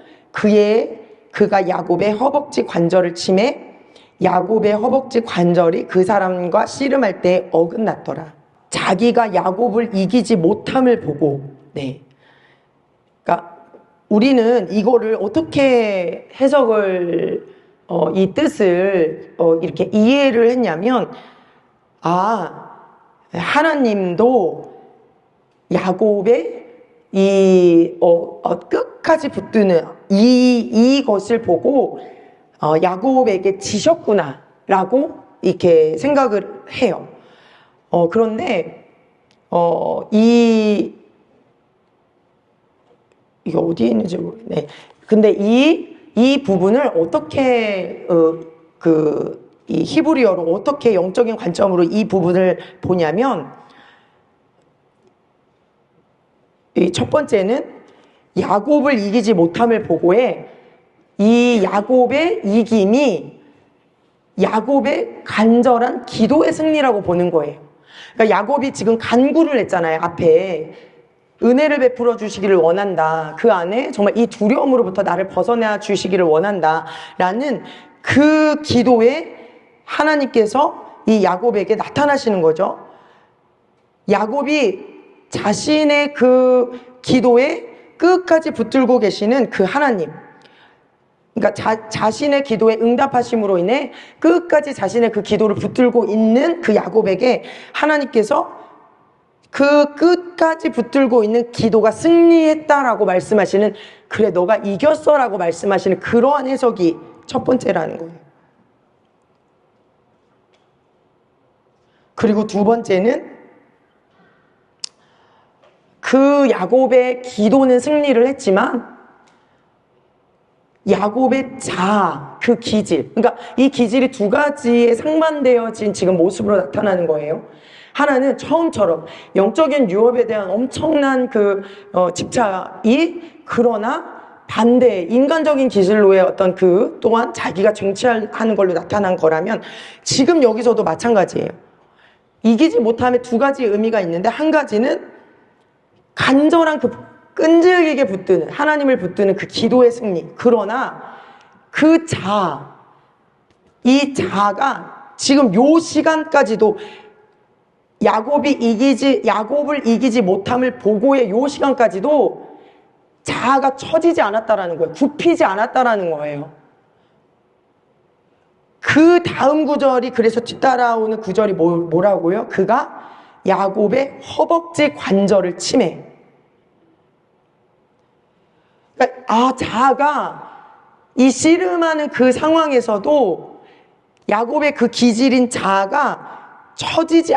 그가 야곱의 허벅지 관절을 치매 야곱의 허벅지 관절이 그 사람과 씨름할 때 어긋났더라. 자기가 야곱을 이기지 못함을 보고, 네. 그러니까 우리는 이거를 어떻게 해석을 이 뜻을 이렇게 이해를 했냐면, 하나님도 야곱의 끝까지 붙드는 이것을 보고 야곱에게 지셨구나라고 이렇게 생각을 해요. 그런데 이게 어디에 있는지 모르겠네. 근데 이 부분을 어떻게 이 히브리어로 어떻게 영적인 관점으로 이 부분을 보냐면, 이 첫 번째는 야곱을 이기지 못함을 보고에 이 야곱의 이김이 야곱의 간절한 기도의 승리라고 보는 거예요. 그러니까 야곱이 지금 간구를 했잖아요. 앞에 은혜를 베풀어 주시기를 원한다, 그 안에 정말 이 두려움으로부터 나를 벗어나 주시기를 원한다 라는 그 기도에 하나님께서 이 야곱에게 나타나시는 거죠. 야곱이 자신의 그 기도에 끝까지 붙들고 계시는 그 하나님, 그러니까 자신의 기도에 응답하심으로 인해 끝까지 자신의 그 기도를 붙들고 있는 그 야곱에게 하나님께서 그 끝까지 붙들고 있는 기도가 승리했다라고 말씀하시는, 그래 너가 이겼어 라고 말씀하시는 그러한 해석이 첫 번째라는 거예요. 그리고 두 번째는 그 야곱의 기도는 승리를 했지만 야곱의 자아, 그 기질, 그러니까 이 기질이 두 가지에 상반되어진 지금 모습으로 나타나는 거예요. 하나는 처음처럼 영적인 유업에 대한 엄청난 그 집착이, 그러나 반대 인간적인 기질로의 어떤 또한 자기가 쟁취하는 걸로 나타난 거라면, 지금 여기서도 마찬가지예요. 이기지 못함에 두 가지 의미가 있는데, 한 가지는 간절한 그 끈질기게 붙드는, 하나님을 붙드는 그 기도의 승리. 그러나 그 이 자아가 지금 요 시간까지도 야곱을 이기지 못함을 보고의 요 시간까지도 자아가 처지지 않았다라는 거예요. 굽히지 않았다라는 거예요. 그 다음 구절이, 그래서 뒤따라오는 구절이 뭐라고요? 그가 야곱의 허벅지 관절을 치매. 그러니까 자아가 이 씨름하는 그 상황에서도 야곱의 그 기질인 자아가 처지지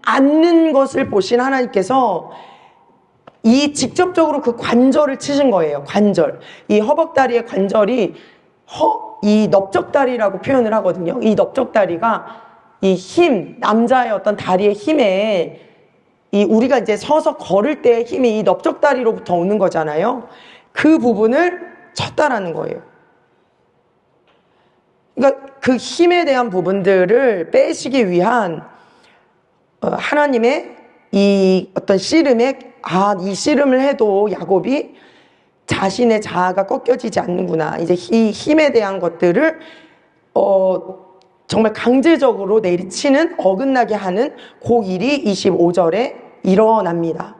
않는 것을 보신 하나님께서 이 직접적으로 그 관절을 치신 거예요. 관절. 이 허벅다리의 관절이 이 넓적다리라고 표현을 하거든요. 이 넓적다리가 이 힘, 남자의 어떤 다리의 힘에, 우리가 이제 서서 걸을 때의 힘이 이 넓적다리로부터 오는 거잖아요. 그 부분을 쳤다라는 거예요. 그러니까 그 힘에 대한 부분들을 빼시기 위한 하나님의 이 어떤 씨름에, 이 씨름을 해도 야곱이 자신의 자아가 꺾여지지 않는구나. 이제 이 힘에 대한 것들을 정말 강제적으로 내리치는, 어긋나게 하는 그 일이 25절에 일어납니다.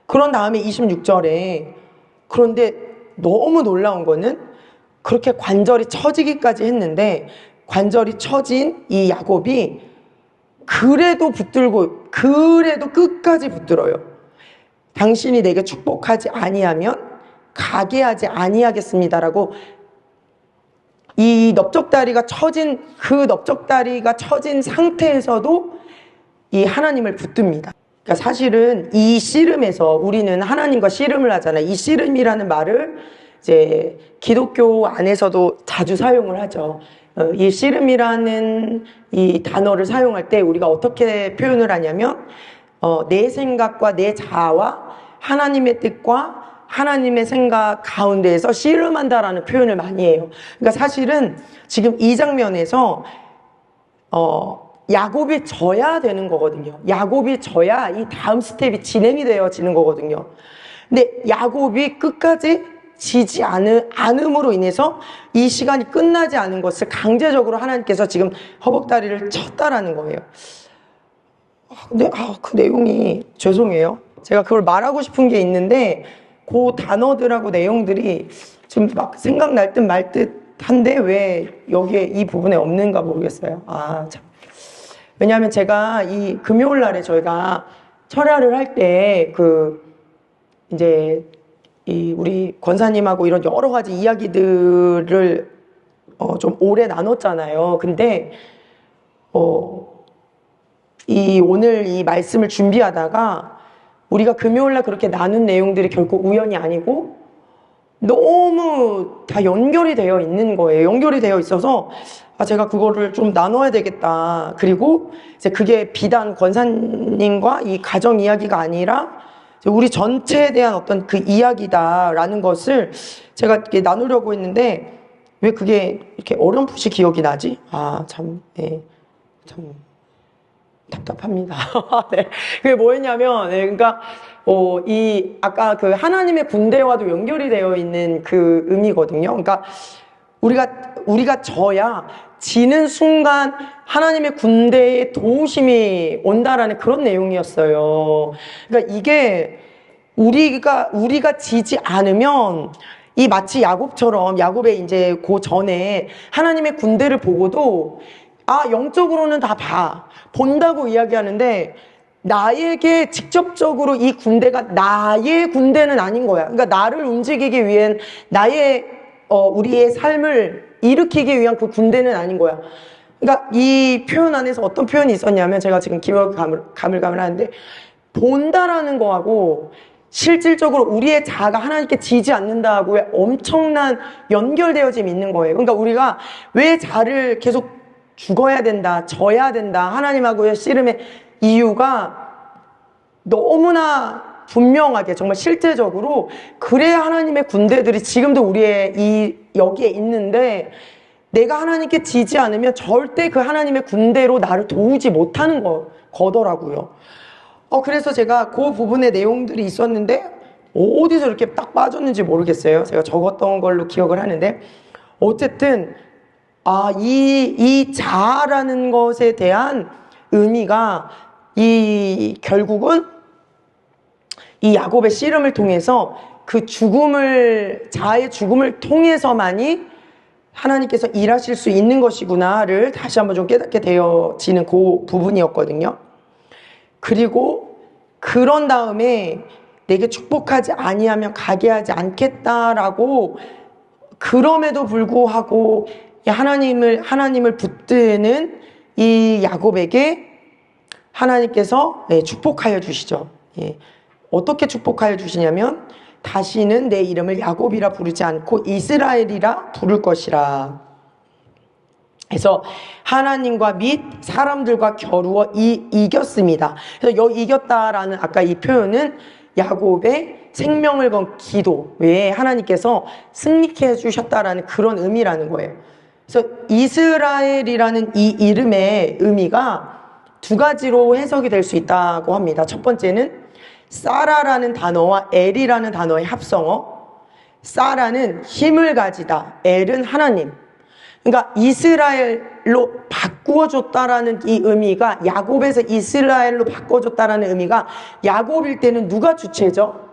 그런 다음에 26절에, 그런데 너무 놀라운 거는 그렇게 관절이 처지기까지 했는데, 관절이 처진 이 야곱이 그래도 끝까지 붙들어요. 당신이 내게 축복하지 아니하면 가게 하지 아니하겠습니다라고, 이 넓적다리가 처진 상태에서도 이 하나님을 붙듭니다. 그러니까 사실은 이 씨름에서 우리는 하나님과 씨름을 하잖아요. 이 씨름이라는 말을 이제 기독교 안에서도 자주 사용을 하죠. 이 씨름이라는 이 단어를 사용할 때 우리가 어떻게 표현을 하냐면, 내 생각과 내 자아와 하나님의 뜻과 하나님의 생각 가운데에서 씨름한다라는 표현을 많이 해요. 그러니까 사실은 지금 이 장면에서 야곱이 져야 되는 거거든요. 야곱이 져야 이 다음 스텝이 진행이 되어지는 거거든요. 근데 야곱이 끝까지 지지 않음으로 인해서 이 시간이 끝나지 않은 것을 강제적으로 하나님께서 지금 허벅다리를 쳤다라는 거예요. 근데 그 내용이, 죄송해요. 제가 그걸 말하고 싶은 게 있는데 그 단어들하고 내용들이 지금 막 생각날 듯 말 듯한데 왜 여기에 이 부분에 없는가 모르겠어요. 참. 왜냐하면 제가 이 금요일 날에 저희가 철야를 할 때 이제 우리 권사님하고 이런 여러 가지 이야기들을 좀 오래 나눴잖아요. 근데 오늘 이 말씀을 준비하다가 우리가 금요일날 그렇게 나눈 내용들이 결코 우연이 아니고 너무 다 연결이 되어 있는 거예요. 연결이 되어 있어서 제가 그거를 좀 나눠야 되겠다. 그리고 이제 그게 비단 권사님과 이 가정 이야기가 아니라 우리 전체에 대한 어떤 그 이야기다라는 것을 제가 이렇게 나누려고 했는데 왜 그게 이렇게 어렴풋이 기억이 나지? 참 답답합니다. 네. 그게 뭐였냐면, 그러니까, 아까 그 하나님의 군대와도 연결이 되어 있는 그 의미거든요. 그러니까, 우리가 져야 지는 순간 하나님의 군대의 도우심이 온다라는 그런 내용이었어요. 그러니까 이게 우리가 지지 않으면 이 마치 야곱처럼 야곱의 이제 그 전에 하나님의 군대를 보고도 영적으로는 다 본다고 이야기하는데 나에게 직접적으로 이 군대가 나의 군대는 아닌 거야. 그러니까 나를 움직이기 위한 우리의 삶을 일으키기 위한 그 군대는 아닌 거야. 그러니까 이 표현 안에서 어떤 표현이 있었냐면 제가 지금 기억이 가물가물하는데 본다라는 거하고 실질적으로 우리의 자아가 하나님께 지지 않는다고 엄청난 연결되어짐이 있는 거예요. 그러니까 우리가 왜 자아를 계속 죽어야 된다, 져야 된다, 하나님하고의 씨름의 이유가 너무나 분명하게 정말 실제적으로 그래야 하나님의 군대들이 지금도 여기에 있는데 내가 하나님께 지지 않으면 절대 그 하나님의 군대로 나를 도우지 못하는 거더라고요. 그래서 제가 그 부분의 내용들이 있었는데 어디서 이렇게 딱 빠졌는지 모르겠어요. 제가 적었던 걸로 기억을 하는데 어쨌든 이 자아라는 것에 대한 의미가 결국은 이 야곱의 씨름을 통해서 그 자아의 죽음을 통해서만이 하나님께서 일하실 수 있는 것이구나를 다시 한번 좀 깨닫게 되어지는 그 부분이었거든요. 그리고 그런 다음에 내게 축복하지 아니하면 가게 하지 않겠다라고, 그럼에도 불구하고 하나님을 붙드는 이 야곱에게 하나님께서 축복하여 주시죠. 어떻게 축복하여 주시냐면 다시는 내 이름을 야곱이라 부르지 않고 이스라엘이라 부를 것이라. 그래서 하나님과 및 사람들과 겨루어 이겼습니다. 그래서 이겼다라는 아까 이 표현은 야곱의 생명을 건 기도 외에 하나님께서 승리케 해주셨다라는 그런 의미라는 거예요. 그래서 이스라엘이라는 이 이름의 의미가 두 가지로 해석이 될 수 있다고 합니다. 첫 번째는 사라라는 단어와 엘이라는 단어의 합성어. 사라는 힘을 가지다, 엘은 하나님. 그러니까 이스라엘로 바꾸어줬다라는 이 의미가, 야곱에서 이스라엘로 바꿔줬다라는 의미가, 야곱일 때는 누가 주체죠?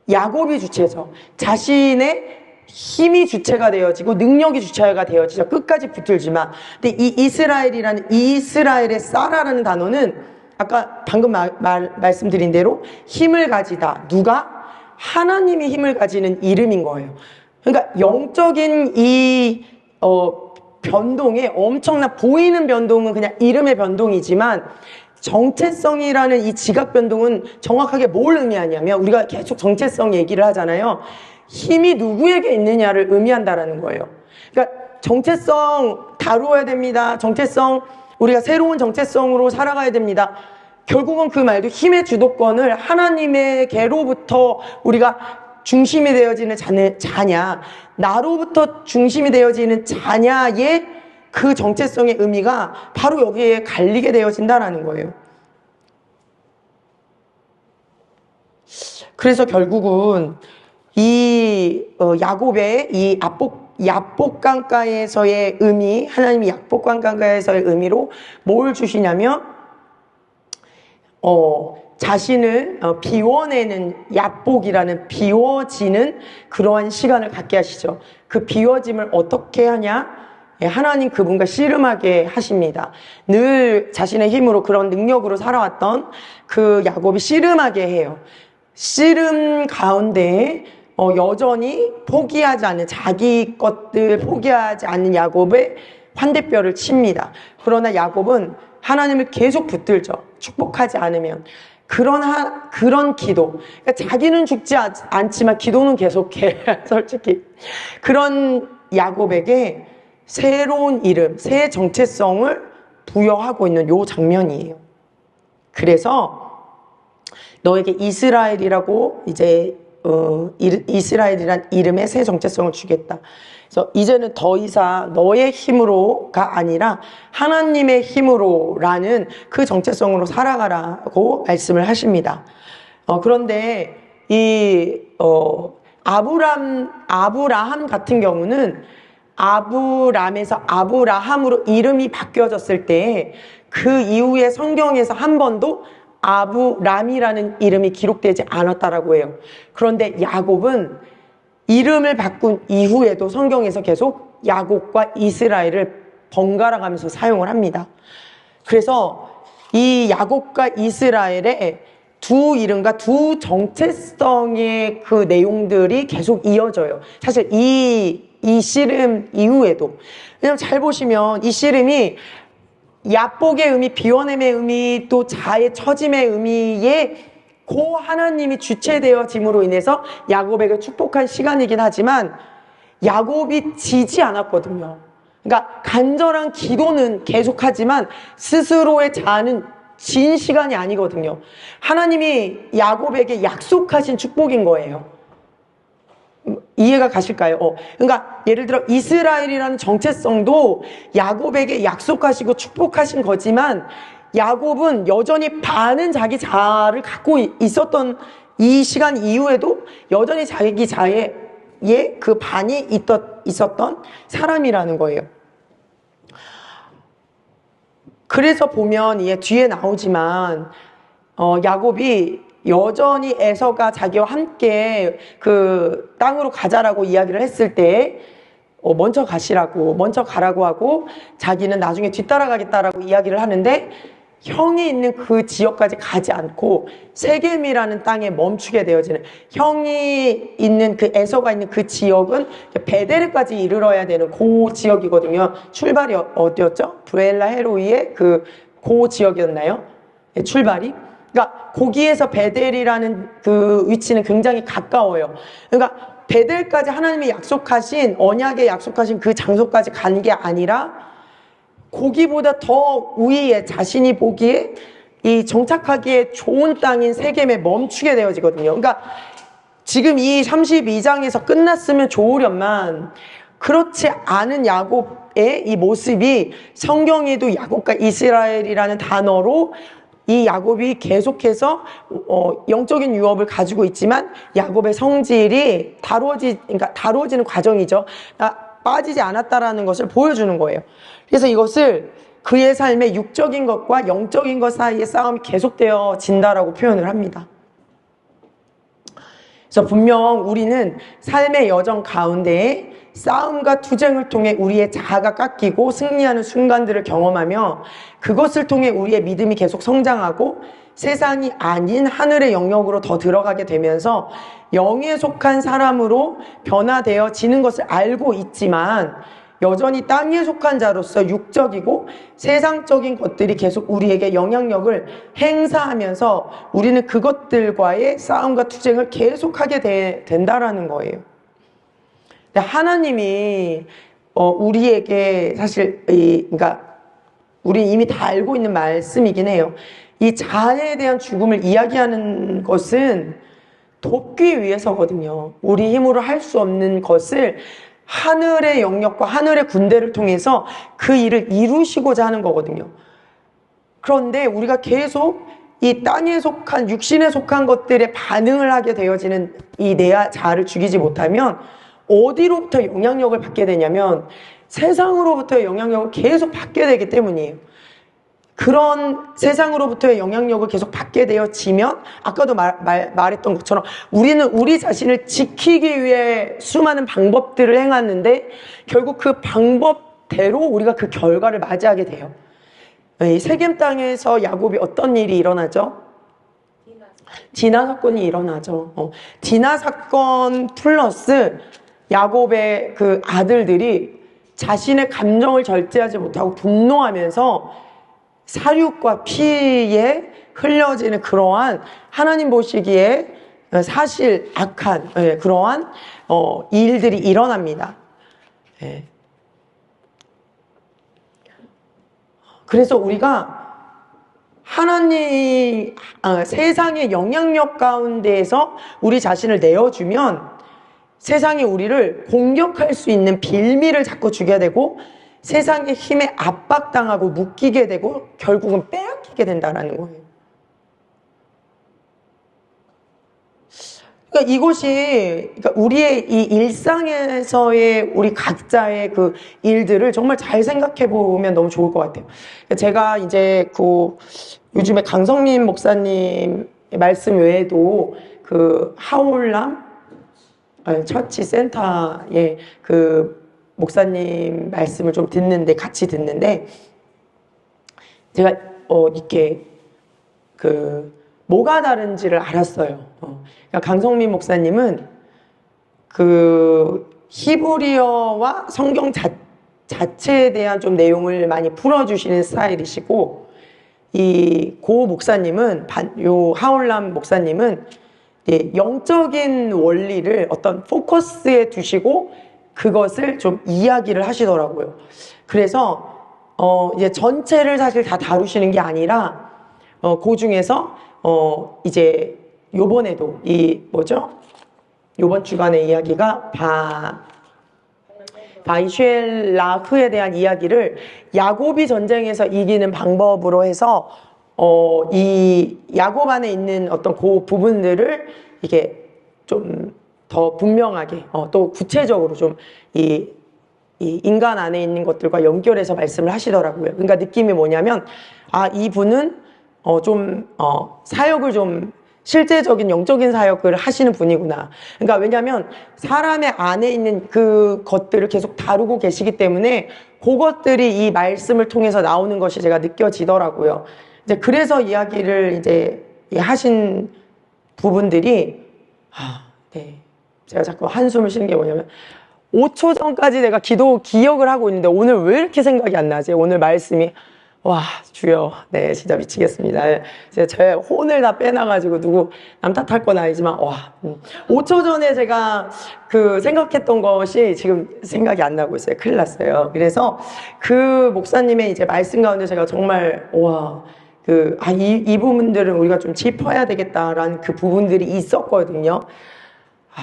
야곱이 주체죠. 자신의 힘이 주체가 되어지고 능력이 주체가 되어지죠. 끝까지 붙들지만. 근데 이 이스라엘이라는, 이스라엘의 사라라는 단어는 아까 방금 말씀드린 대로 힘을 가지다. 누가? 하나님이 힘을 가지는 이름인 거예요. 그러니까 영적인 이 변동에 엄청난, 보이는 변동은 그냥 이름의 변동이지만 정체성이라는 이 지각 변동은 정확하게 뭘 의미하냐면, 우리가 계속 정체성 얘기를 하잖아요. 힘이 누구에게 있느냐를 의미한다라는 거예요. 그러니까 정체성 다루어야 됩니다. 정체성, 우리가 새로운 정체성으로 살아가야 됩니다. 결국은 그 말도 힘의 주도권을 하나님에게로부터 우리가 중심이 되어지는 자냐, 나로부터 중심이 되어지는 자냐의 그 정체성의 의미가 바로 여기에 갈리게 되어진다라는 거예요. 그래서 결국은 이 야곱의 이 야복강가에서의 의미, 하나님이 야복강가에서의 의미로 뭘 주시냐면 자신을 비워내는, 야복이라는 비워지는 그러한 시간을 갖게 하시죠. 그 비워짐을 어떻게 하냐? 하나님 그분과 씨름하게 하십니다. 늘 자신의 힘으로, 그런 능력으로 살아왔던 그 야곱이 씨름하게 해요. 씨름 가운데 여전히 포기하지 않는, 자기 것들 포기하지 않는 야곱의 환대뼈를 칩니다. 그러나 야곱은 하나님을 계속 붙들죠. 축복하지 않으면. 그런 기도. 그러니까 자기는 죽지 않지만 기도는 계속해. 솔직히. 그런 야곱에게 새로운 이름, 새 정체성을 부여하고 있는 요 장면이에요. 그래서 너에게 이스라엘이라고 이제 이스라엘이란 이름의 새 정체성을 주겠다. 그래서 이제는 더 이상 너의 힘으로가 아니라 하나님의 힘으로라는 그 정체성으로 살아가라고 말씀을 하십니다. 그런데 아브라함 같은 경우는 아브람에서 아브라함으로 이름이 바뀌어졌을 때 그 이후에 성경에서 한 번도 아브람이라는 이름이 기록되지 않았다라고 해요. 그런데 야곱은 이름을 바꾼 이후에도 성경에서 계속 야곱과 이스라엘을 번갈아 가면서 사용을 합니다. 그래서 이 야곱과 이스라엘의 두 이름과 두 정체성의 그 내용들이 계속 이어져요. 사실 이 씨름 이후에도. 왜냐면 잘 보시면 이 씨름이 야복의 의미, 비워냄의 의미, 또 자의 처짐의 의미에 고 하나님이 주체되어짐으로 인해서 야곱에게 축복한 시간이긴 하지만 야곱이 지지 않았거든요. 그러니까 간절한 기도는 계속하지만 스스로의 자아는 진 시간이 아니거든요. 하나님이 야곱에게 약속하신 축복인 거예요. 이해가 가실까요? 그러니까 예를 들어 이스라엘이라는 정체성도 야곱에게 약속하시고 축복하신 거지만 야곱은 여전히 반은 자기 자아를 갖고 있었던 이 시간 이후에도 여전히 자기 자아에 그 반이 있었던 사람이라는 거예요. 그래서 보면 이게 뒤에 나오지만 야곱이 여전히 에서가 자기와 함께 그 땅으로 가자라고 이야기를 했을 때 먼저 가라고 하고 자기는 나중에 뒤따라가겠다라고 이야기를 하는데 형이 있는 그 지역까지 가지 않고 세겜이라는 땅에 멈추게 되어지는, 형이 있는 그 에서가 있는 그 지역은 베델까지 이르러야 되는 그 지역이거든요. 출발이 어디였죠? 브엘라 헤로이의 그 지역이었나요? 출발이? 그러니까 거기에서 베델이라는 그 위치는 굉장히 가까워요. 그러니까 베델까지 하나님이 약속하신, 언약에 약속하신 그 장소까지 간 게 아니라 거기보다 더 위에 자신이 보기에 이 정착하기에 좋은 땅인 세겜에 멈추게 되어지거든요. 그러니까 지금 이 32장에서 끝났으면 좋으련만 그렇지 않은 야곱의 이 모습이 성경에도 야곱과 이스라엘이라는 단어로 이 야곱이 계속해서 영적인 유업을 가지고 있지만 야곱의 성질이 다루어지는 과정이죠. 빠지지 않았다라는 것을 보여주는 거예요. 그래서 이것을 그의 삶의 육적인 것과 영적인 것 사이의 싸움이 계속되어진다라고 표현을 합니다. 그래서 분명 우리는 삶의 여정 가운데에 싸움과 투쟁을 통해 우리의 자아가 깎이고 승리하는 순간들을 경험하며 그것을 통해 우리의 믿음이 계속 성장하고 세상이 아닌 하늘의 영역으로 더 들어가게 되면서 영에 속한 사람으로 변화되어지는 것을 알고 있지만 여전히 땅에 속한 자로서 육적이고 세상적인 것들이 계속 우리에게 영향력을 행사하면서 우리는 그것들과의 싸움과 투쟁을 계속하게 된다라는 거예요. 하나님이 우리에게 사실 그러니까 우리 이미 다 알고 있는 말씀이긴 해요. 이 자아에 대한 죽음을 이야기하는 것은 돕기 위해서거든요. 우리 힘으로 할 수 없는 것을 하늘의 영역과 하늘의 군대를 통해서 그 일을 이루시고자 하는 거거든요. 그런데 우리가 계속 이 땅에 속한, 육신에 속한 것들에 반응을 하게 되어지는 이 내 자아를 죽이지 못하면 어디로부터 영향력을 받게 되냐면 세상으로부터의 영향력을 계속 받게 되기 때문이에요. 그런 세상으로부터의 영향력을 계속 받게 되어지면 아까도 말했던 것처럼 우리는 우리 자신을 지키기 위해 수많은 방법들을 행하는데 결국 그 방법대로 우리가 그 결과를 맞이하게 돼요. 이 세겜 땅에서 야곱이 어떤 일이 일어나죠? 디나 사건이 일어나죠. 디나 사건 플러스 야곱의 그 아들들이 자신의 감정을 절제하지 못하고 분노하면서 사육과 피에 흘려지는 그러한 하나님 보시기에 사실 악한 그러한 일들이 일어납니다. 그래서 우리가 하나님 세상의 영향력 가운데에서 우리 자신을 내어주면 세상이 우리를 공격할 수 있는 빌미를 자꾸 주게 되고 세상의 힘에 압박당하고 묶이게 되고 결국은 빼앗기게 된다는 거예요. 그러니까 이것이 우리의 이 일상에서의 우리 각자의 그 일들을 정말 잘 생각해 보면 너무 좋을 것 같아요. 제가 이제 요즘에 강성민 목사님 말씀 외에도 그 하울람 처치 센터의 그 목사님 말씀을 좀 같이 듣는데 제가 이렇게 뭐가 다른지를 알았어요. 그러니까 강성민 목사님은 그 히브리어와 성경 자체에 대한 좀 내용을 많이 풀어주시는 스타일이시고 고 목사님은 요 하울람 목사님은 영적인 원리를 어떤 포커스에 두시고 그것을 좀 이야기를 하시더라고요. 그래서 이제 전체를 사실 다 다루시는 게 아니라 그 중에서 이제 요번에도 요번 주간의 이야기가 바이쉘라흐에 대한 이야기를 야곱이 전쟁에서 이기는 방법으로 해서 이 야곱 안에 있는 어떤 그 부분들을 이게 좀 더 분명하게 또 구체적으로 좀 이 인간 안에 있는 것들과 연결해서 말씀을 하시더라고요. 그러니까 느낌이 뭐냐면 이분은 좀 사역을 좀 실제적인 영적인 사역을 하시는 분이구나. 그러니까 왜냐하면 사람의 안에 있는 그 것들을 계속 다루고 계시기 때문에 그것들이 이 말씀을 통해서 나오는 것이 제가 느껴지더라고요. 이제 그래서 이야기를 이제 하신 부분들이 네. 제가 자꾸 한숨을 쉬는 게 뭐냐면 5초 전까지 내가 기억을 하고 있는데 오늘 왜 이렇게 생각이 안 나지? 오늘 말씀이 와 주여 네 진짜 미치겠습니다. 제가 제 혼을 다 빼놔가지고 누구 남 탓할 건 아니지만 5초 전에 제가 그 생각했던 것이 지금 생각이 안 나고 있어요. 큰일 났어요. 그래서 그 목사님의 이제 말씀 가운데 제가 정말 이 부분들은 우리가 좀 짚어야 되겠다라는 그 부분들이 있었거든요.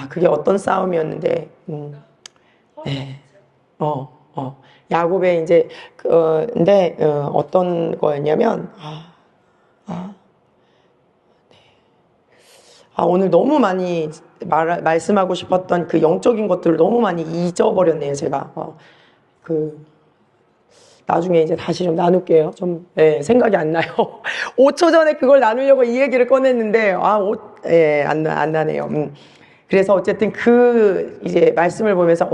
그게 어떤 싸움이었는데, 네, 야곱의 이제, 근데, 어떤 거였냐면, 오늘 너무 많이 말씀하고 싶었던 그 영적인 것들을 너무 많이 잊어버렸네요, 제가. 나중에 이제 다시 좀 나눌게요. 생각이 안 나요. 5초 전에 그걸 나누려고 이 얘기를 꺼냈는데, 안 나네요. 그래서 어쨌든 이제 말씀을 보면서,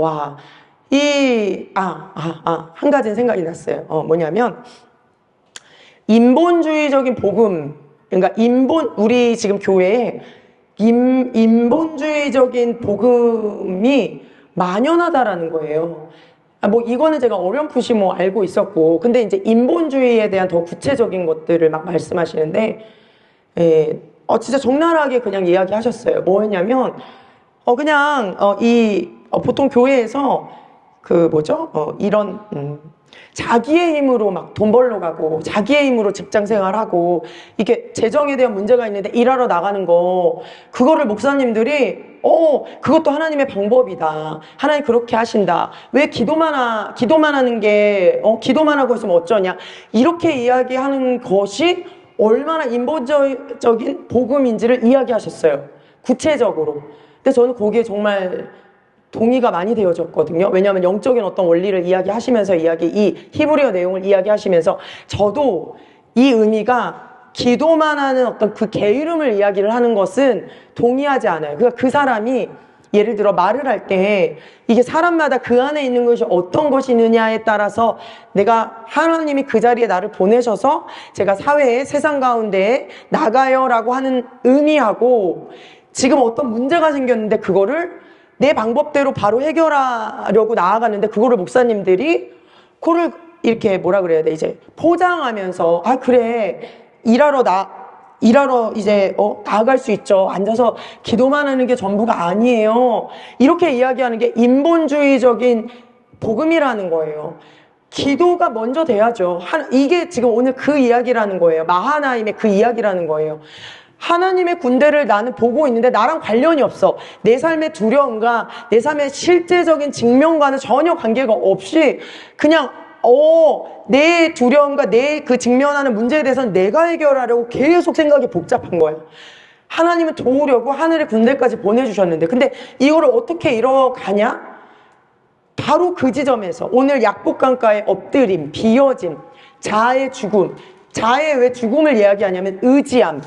한 가지는 생각이 났어요. 뭐냐면, 인본주의적인 복음, 그러니까 우리 지금 교회에 인본주의적인 복음이 만연하다라는 거예요. 이거는 제가 어렴풋이 알고 있었고, 근데 이제 인본주의에 대한 더 구체적인 것들을 막 말씀하시는데, 진짜 적나라하게 그냥 이야기하셨어요. 뭐였냐면, 보통 교회에서, 이런, 자기의 힘으로 막 돈 벌러 가고, 자기의 힘으로 직장 생활하고, 이게 재정에 대한 문제가 있는데 일하러 나가는 거, 그거를 목사님들이, 그것도 하나님의 방법이다. 하나님 그렇게 하신다. 왜 기도만 하는 게, 기도만 하고 있으면 어쩌냐. 이렇게 이야기하는 것이 얼마나 인본적인 복음인지를 이야기하셨어요. 구체적으로. 근데 저는 거기에 정말 동의가 많이 되어졌거든요. 왜냐하면 영적인 어떤 원리를 이야기하시면서 이 히브리어 내용을 이야기하시면서 저도 이 의미가 기도만 하는 어떤 그 게으름을 이야기를 하는 것은 동의하지 않아요. 그러니까 그 사람이 예를 들어 말을 할 때 이게 사람마다 그 안에 있는 것이 어떤 것이느냐에 따라서 내가 하나님이 그 자리에 나를 보내셔서 제가 사회에 세상 가운데에 나가요라고 하는 의미하고 지금 어떤 문제가 생겼는데 그거를 내 방법대로 바로 해결하려고 나아가는데 그거를 목사님들이 그거를 이렇게 뭐라 그래야 돼 이제 포장하면서 그래 일하러 이제 나아갈 수 있죠. 앉아서 기도만 하는 게 전부가 아니에요. 이렇게 이야기하는 게 인본주의적인 복음이라는 거예요. 기도가 먼저 돼야죠. 이게 지금 오늘 그 이야기라는 거예요. 마하나임의 그 이야기라는 거예요. 하나님의 군대를 나는 보고 있는데 나랑 관련이 없어. 내 삶의 두려움과 내 삶의 실제적인 직면과는 전혀 관계가 없이 그냥 내 두려움과 내 그 직면하는 문제에 대해서는 내가 해결하려고 계속 생각이 복잡한 거예요. 하나님은 도우려고 하늘의 군대까지 보내주셨는데 근데 이거를 어떻게 이뤄가냐? 바로 그 지점에서 오늘 약복강가의 엎드림, 비어짐, 자아의 죽음. 자아의 왜 죽음을 이야기하냐면 의지함.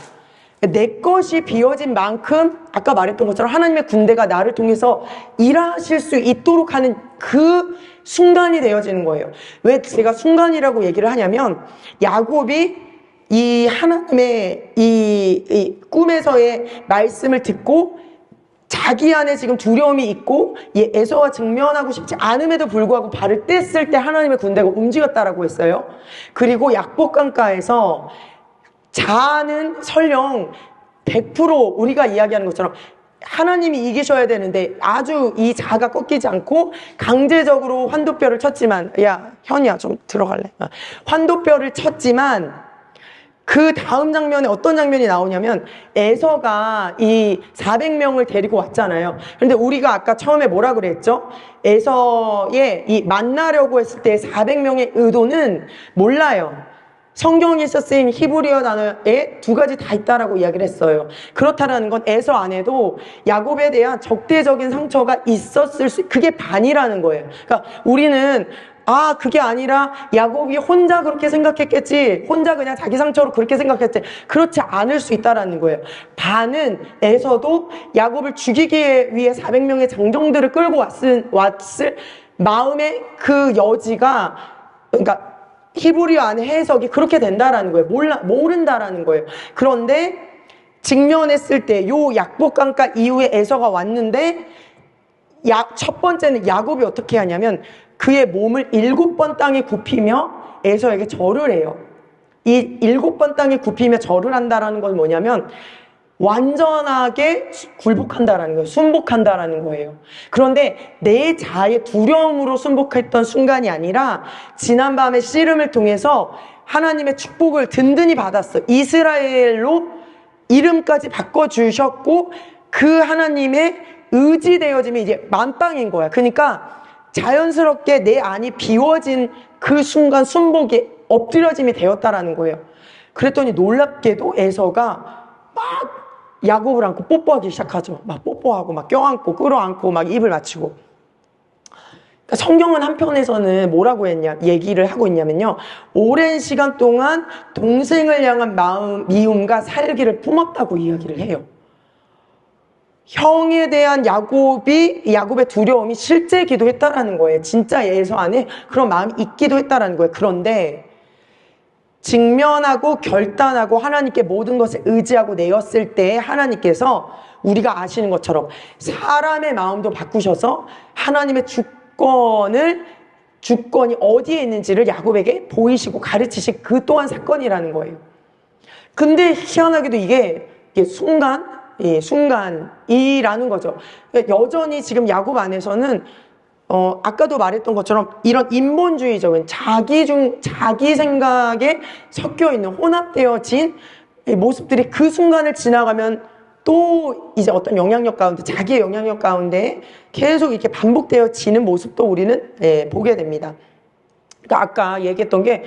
내 것이 비워진 만큼 아까 말했던 것처럼 하나님의 군대가 나를 통해서 일하실 수 있도록 하는 그 순간이 되어지는 거예요. 왜 제가 순간이라고 얘기를 하냐면 야곱이 이 하나님의 이 꿈에서의 말씀을 듣고 자기 안에 지금 두려움이 있고 에서와 직면하고 싶지 않음에도 불구하고 발을 뗐을 때 하나님의 군대가 움직였다라고 했어요. 그리고 약복강가에서 자아는 설령 100% 우리가 이야기하는 것처럼 하나님이 이기셔야 되는데 아주 이 자아가 꺾이지 않고 강제적으로 환도뼈를 쳤지만 야 현이야 좀 들어갈래? 환도뼈를 쳤지만 그 다음 장면에 어떤 장면이 나오냐면 에서가 이 400명을 데리고 왔잖아요. 그런데 우리가 아까 처음에 뭐라 그랬죠? 에서의 이 만나려고 했을 때 400명의 의도는 몰라요. 성경에서 쓰인 히브리어 단어에 두 가지 다 있다라고 이야기를 했어요. 그렇다라는 건 에서 안에도 야곱에 대한 적대적인 상처가 있었을 그게 반이라는 거예요. 그러니까 우리는 그게 아니라 야곱이 혼자 그렇게 생각했겠지, 혼자 그냥 자기 상처로 그렇게 생각했지, 그렇지 않을 수 있다라는 거예요. 반은 에서도 야곱을 죽이기 위해 400명의 장정들을 끌고 왔을 마음의 그 여지가, 그러니까 히브리어 안에 해석이 그렇게 된다라는 거예요. 모른다라는 거예요. 그런데 직면했을 때 요 약복강가 이후에 에서가 왔는데 첫 번째는 야곱이 어떻게 하냐면 그의 몸을 7번 땅에 굽히며 에서에게 절을 해요. 이 7번 땅에 굽히며 절을 한다라는 건 뭐냐면 완전하게 굴복한다라는 거예요. 순복한다라는 거예요. 그런데 내 자아의 두려움으로 순복했던 순간이 아니라 지난밤의 씨름을 통해서 하나님의 축복을 든든히 받았어. 이스라엘로 이름까지 바꿔주셨고 그 하나님의 의지되어짐이 이제 만빵인 거야. 그러니까 자연스럽게 내 안이 비워진 그 순간 순복이 엎드려짐이 되었다라는 거예요. 그랬더니 놀랍게도 에서가 막 야곱을 안고 뽀뽀하기 시작하죠. 막 뽀뽀하고 막 껴안고 끌어안고 막 입을 맞추고. 그러니까 성경은 한편에서는 뭐라고 얘기를 하고 있냐면요, 오랜 시간 동안 동생을 향한 미움과 살기를 품었다고 이야기를 해요. 형에 대한 야곱의 두려움이 실제 기도했다라는 거예요. 진짜 에서 안에 그런 마음이 있기도 했다라는 거예요. 그런데 직면하고 결단하고 하나님께 모든 것을 의지하고 내었을 때 하나님께서 우리가 아시는 것처럼 사람의 마음도 바꾸셔서 하나님의 주권이 어디에 있는지를 야곱에게 보이시고 가르치신 그 또한 사건이라는 거예요. 근데 희한하게도 이게 순간이라는 거죠. 여전히 지금 야곱 안에서는 아까도 말했던 것처럼 이런 인본주의적인 자기 생각에 섞여 있는 혼합되어진 모습들이 그 순간을 지나가면 또 이제 어떤 영향력 가운데, 자기의 영향력 가운데 계속 이렇게 반복되어지는 모습도 우리는 보게 됩니다. 그러니까 아까 얘기했던 게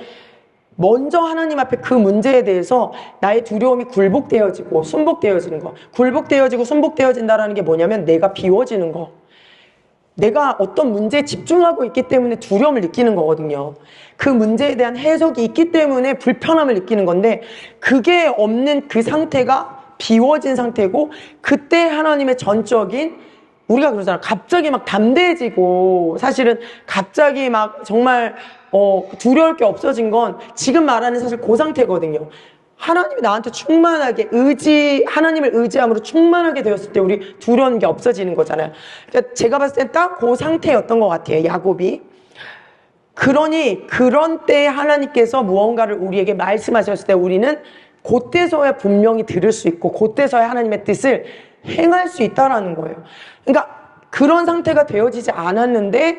먼저 하나님 앞에 그 문제에 대해서 나의 두려움이 굴복되어지고 순복되어지는 거. 굴복되어지고 순복되어진다는 게 뭐냐면 내가 비워지는 거. 내가 어떤 문제에 집중하고 있기 때문에 두려움을 느끼는 거거든요. 그 문제에 대한 해석이 있기 때문에 불편함을 느끼는 건데 그게 없는 그 상태가 비워진 상태고, 그때 하나님의 전적인, 우리가 그러잖아, 갑자기 막 담대해지고 사실은 갑자기 막 정말 두려울 게 없어진 건 지금 말하는 사실 그 상태거든요. 하나님이 나한테 충만하게 하나님을 의지함으로 충만하게 되었을 때 우리 두려운 게 없어지는 거잖아요. 그러니까 제가 봤을 때 딱 그 상태였던 것 같아요, 야곱이. 그러니 그런 때에 하나님께서 무언가를 우리에게 말씀하셨을 때 우리는 그때서야 분명히 들을 수 있고 그때서야 하나님의 뜻을 행할 수 있다라는 거예요. 그러니까 그런 상태가 되어지지 않았는데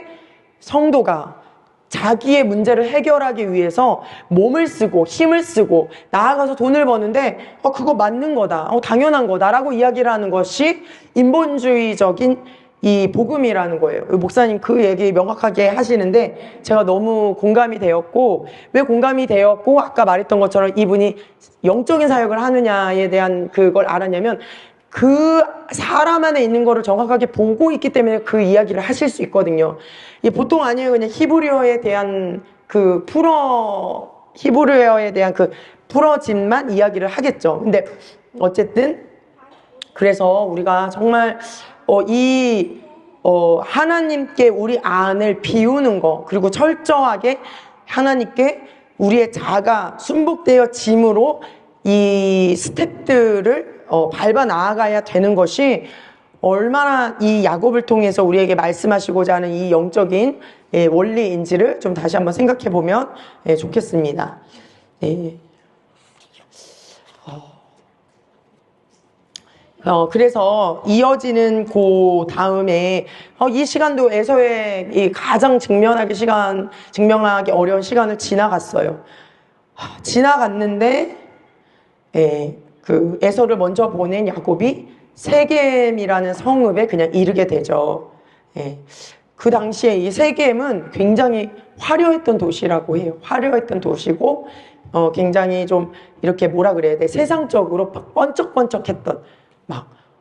성도가 자기의 문제를 해결하기 위해서 몸을 쓰고 힘을 쓰고 나아가서 돈을 버는데 그거 맞는 거다, 당연한 거다라고 이야기를 하는 것이 인본주의적인 이 복음이라는 거예요. 목사님 그 얘기 명확하게 하시는데 제가 너무 공감이 되었고, 왜 공감이 되었고 아까 말했던 것처럼 이분이 영적인 사역을 하느냐에 대한 그걸 알았냐면 그 사람 안에 있는 거를 정확하게 보고 있기 때문에 그 이야기를 하실 수 있거든요. 이게 보통 아니에요. 그냥 히브리어에 대한 그 풀어짐만 이야기를 하겠죠. 근데 어쨌든 그래서 우리가 정말 하나님께 우리 안을 비우는 거, 그리고 철저하게 하나님께 우리의 자아가 순복되어짐으로 이 스텝들을 밟아 나아가야 되는 것이 얼마나 이 야곱을 통해서 우리에게 말씀하시고자 하는 이 영적인 원리인지를 좀 다시 한번 생각해 보면 좋겠습니다. 그래서 이어지는 그 다음에 이 시간도 에서의 이 가장 직면하기 어려운 시간을 지나갔어요. 지나갔는데 그 에서를 먼저 보낸 야곱이 세겜이라는 성읍에 그냥 이르게 되죠. 그 당시에 이 세겜은 굉장히 화려했던 도시라고 해요. 화려했던 도시고, 굉장히 좀 이렇게 뭐라 그래야 돼? 세상적으로 번쩍번쩍했던,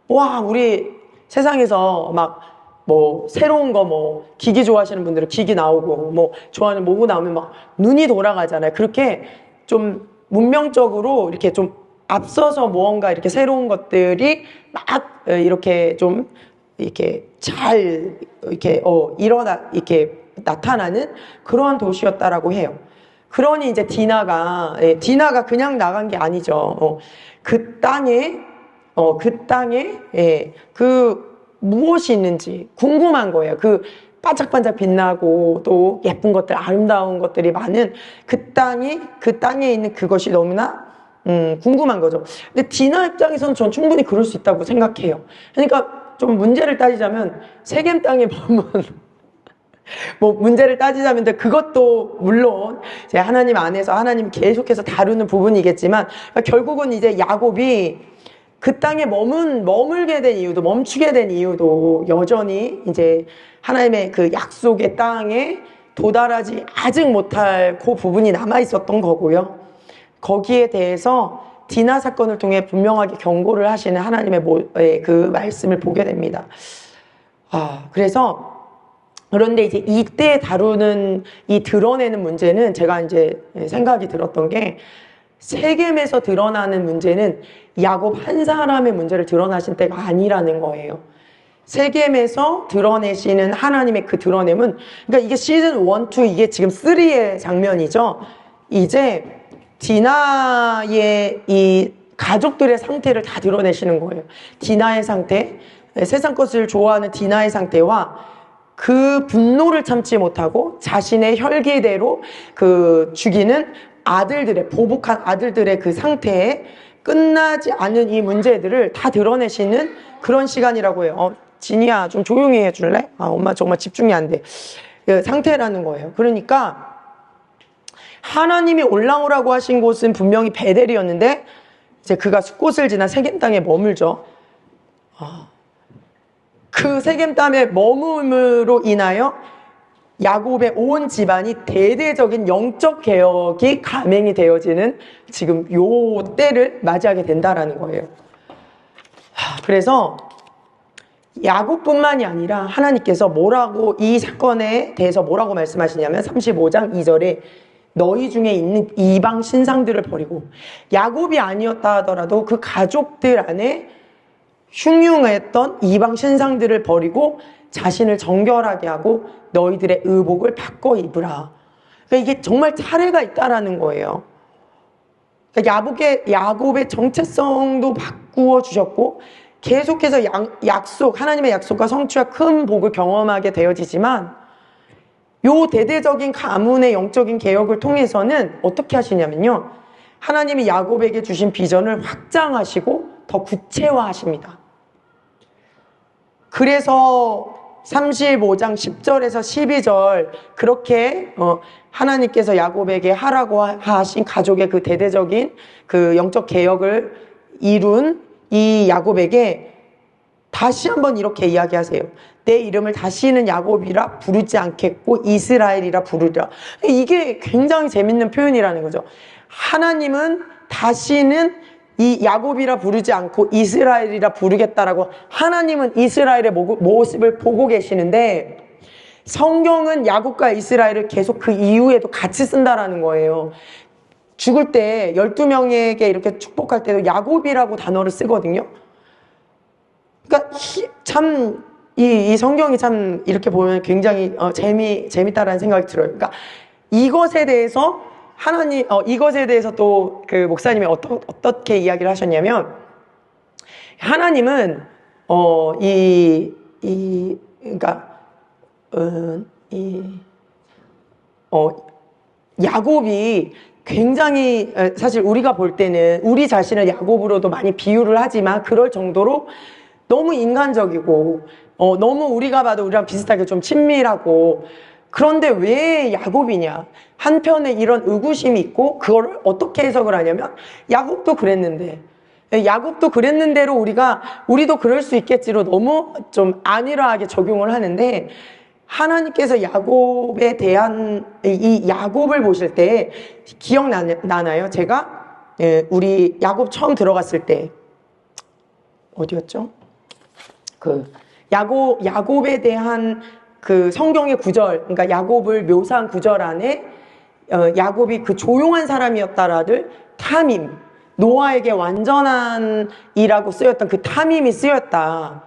와, 우리 세상에서 새로운 거, 기기 좋아하시는 분들은 기기 나오고, 좋아하는 모구 나오면 눈이 돌아가잖아요. 그렇게 좀 문명적으로 이렇게 좀 앞서서 무언가 이렇게 새로운 것들이 이렇게 좀, 이렇게 이렇게 나타나는 그러한 도시였다라고 해요. 그러니 이제 디나가 그냥 나간 게 아니죠. 그 땅에, 무엇이 있는지 궁금한 거예요. 그 반짝반짝 빛나고 또 예쁜 것들, 아름다운 것들이 많은 그 땅에 있는 그것이 너무나 궁금한 거죠. 근데 디나 입장에서는 전 충분히 그럴 수 있다고 생각해요. 그러니까 좀 문제를 따지자면 세겜 땅에 보면 문제를 따지자면 그것도 물론 이제 하나님 안에서 하나님 계속해서 다루는 부분이겠지만, 그러니까 결국은 이제 야곱이 그 땅에 머물게 된 이유도, 멈추게 된 이유도 여전히 이제 하나님의 그 약속의 땅에 도달하지 아직 못할 그 부분이 남아 있었던 거고요. 거기에 대해서 디나 사건을 통해 분명하게 경고를 하시는 하나님의 그 말씀을 보게 됩니다. 그런데 이제 이때 다루는 이 드러내는 문제는 제가 이제 생각이 들었던 게, 세겜에서 드러나는 문제는 야곱 한 사람의 문제를 드러나신 때가 아니라는 거예요. 세겜에서 드러내시는 하나님의 그 드러냄은, 그러니까 이게 시즌 1, 2, 이게 지금 3의 장면이죠. 이제 디나의 이 가족들의 상태를 다 드러내시는 거예요. 디나의 상태, 세상 것을 좋아하는 디나의 상태와 그 분노를 참지 못하고 자신의 혈기대로 죽이는 보복한 아들들의 그 상태에 끝나지 않은 이 문제들을 다 드러내시는 그런 시간이라고 해요. 진이야, 좀 조용히 해줄래? 엄마 정말 집중이 안 돼. 그 상태라는 거예요. 그러니까 하나님이 올라오라고 하신 곳은 분명히 베델이었는데, 이제 그가 숫곳을 지나 세겜 땅에 머물죠. 그 세겜 땅에 머물므로 인하여 야곱의 온 집안이 대대적인 영적 개혁이 감행이 되어지는 지금 요 때를 맞이하게 된다라는 거예요. 그래서 야곱뿐만이 아니라 하나님께서 이 사건에 대해서 뭐라고 말씀하시냐면 35장 2절에 너희 중에 있는 이방 신상들을 버리고, 야곱이 아니었다 하더라도 그 가족들 안에 흉흉했던 이방 신상들을 버리고 자신을 정결하게 하고 너희들의 의복을 바꿔 입으라. 그러니까 이게 정말 차례가 있다라는 거예요. 그러니까 야곱의 정체성도 바꾸어 주셨고, 계속해서 하나님의 약속과 성취와 큰 복을 경험하게 되어지지만, 요 대대적인 가문의 영적인 개혁을 통해서는 어떻게 하시냐면요, 하나님이 야곱에게 주신 비전을 확장하시고 더 구체화하십니다. 그래서 35장 10절에서 12절 그렇게 하나님께서 야곱에게 하라고 하신 가족의 그 대대적인 그 영적 개혁을 이룬 이 야곱에게 다시 한번 이렇게 이야기하세요. 내 이름을 다시는 야곱이라 부르지 않겠고 이스라엘이라 부르리라. 이게 굉장히 재밌는 표현이라는 거죠. 하나님은 다시는 이 야곱이라 부르지 않고 이스라엘이라 부르겠다라고, 하나님은 이스라엘의 모습을 보고 계시는데, 성경은 야곱과 이스라엘을 계속 그 이후에도 같이 쓴다라는 거예요. 죽을 때 12명에게 이렇게 축복할 때도 야곱이라고 단어를 쓰거든요. 그러니까 참 이 성경이 참 이렇게 보면 굉장히 재밌다라는 생각이 들어요. 그러니까 이것에 대해서 또 그 목사님이 어떻게 이야기를 하셨냐면, 하나님은 야곱이 굉장히, 사실 우리가 볼 때는 우리 자신을 야곱으로도 많이 비유를 하지만, 그럴 정도로 너무 인간적이고 너무 우리가 봐도 우리랑 비슷하게 좀 친밀하고 그런데 왜 야곱이냐? 한편에 이런 의구심이 있고 그걸 어떻게 해석을 하냐면 야곱도 그랬는데 야곱도 그랬는데로 우리도 그럴 수 있겠지로 너무 좀 안일하게 적용을 하는데 하나님께서 야곱에 대한 이 야곱을 보실 때 기억나나요? 제가 우리 야곱 처음 들어갔을 때 어디였죠? 그 야곱에 대한 그 성경의 구절, 그러니까 야곱을 묘사한 구절 안에 야곱이 그 조용한 사람이었다라들 탐임, 노아에게 완전한 이라고 쓰였던 그 탐임이 쓰였다.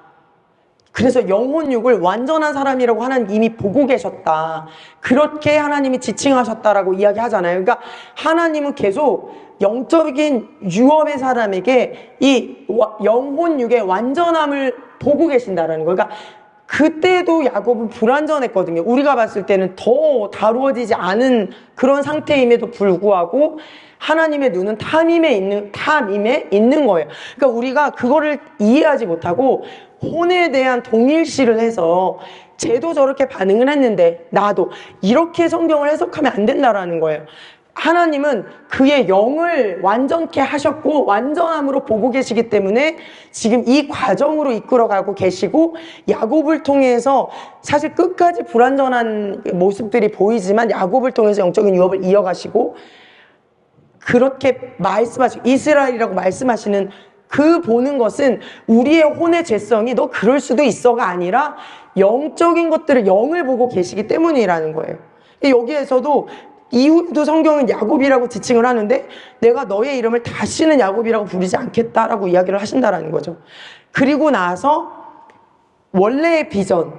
그래서 영혼육을 완전한 사람이라고 하나님 이미 보고 계셨다. 그렇게 하나님이 지칭하셨다라고 이야기하잖아요. 그러니까 하나님은 계속 영적인 유업의 사람에게 이 영혼육의 완전함을 보고 계신다라는 거예요. 그러니까 그때도 야곱은 불완전했거든요. 우리가 봤을 때는 더 다루어지지 않은 그런 상태임에도 불구하고 하나님의 눈은 탐임에 있는 거예요. 그러니까 우리가 그거를 이해하지 못하고 혼에 대한 동일시를 해서 쟤도 저렇게 반응을 했는데 나도 이렇게 성경을 해석하면 안 된다라는 거예요. 하나님은 그의 영을 완전케 하셨고 완전함으로 보고 계시기 때문에 지금 이 과정으로 이끌어가고 계시고 야곱을 통해서 사실 끝까지 불완전한 모습들이 보이지만 야곱을 통해서 영적인 유업을 이어가시고 그렇게 말씀하시고 이스라엘이라고 말씀하시는 그 보는 것은 우리의 혼의 죄성이 너 그럴 수도 있어가 아니라 영적인 것들을 영을 보고 계시기 때문이라는 거예요. 여기에서도 이후에도 성경은 야곱이라고 지칭을 하는데 내가 너의 이름을 다시는 야곱이라고 부르지 않겠다라고 이야기를 하신다라는 거죠. 그리고 나서 원래의 비전,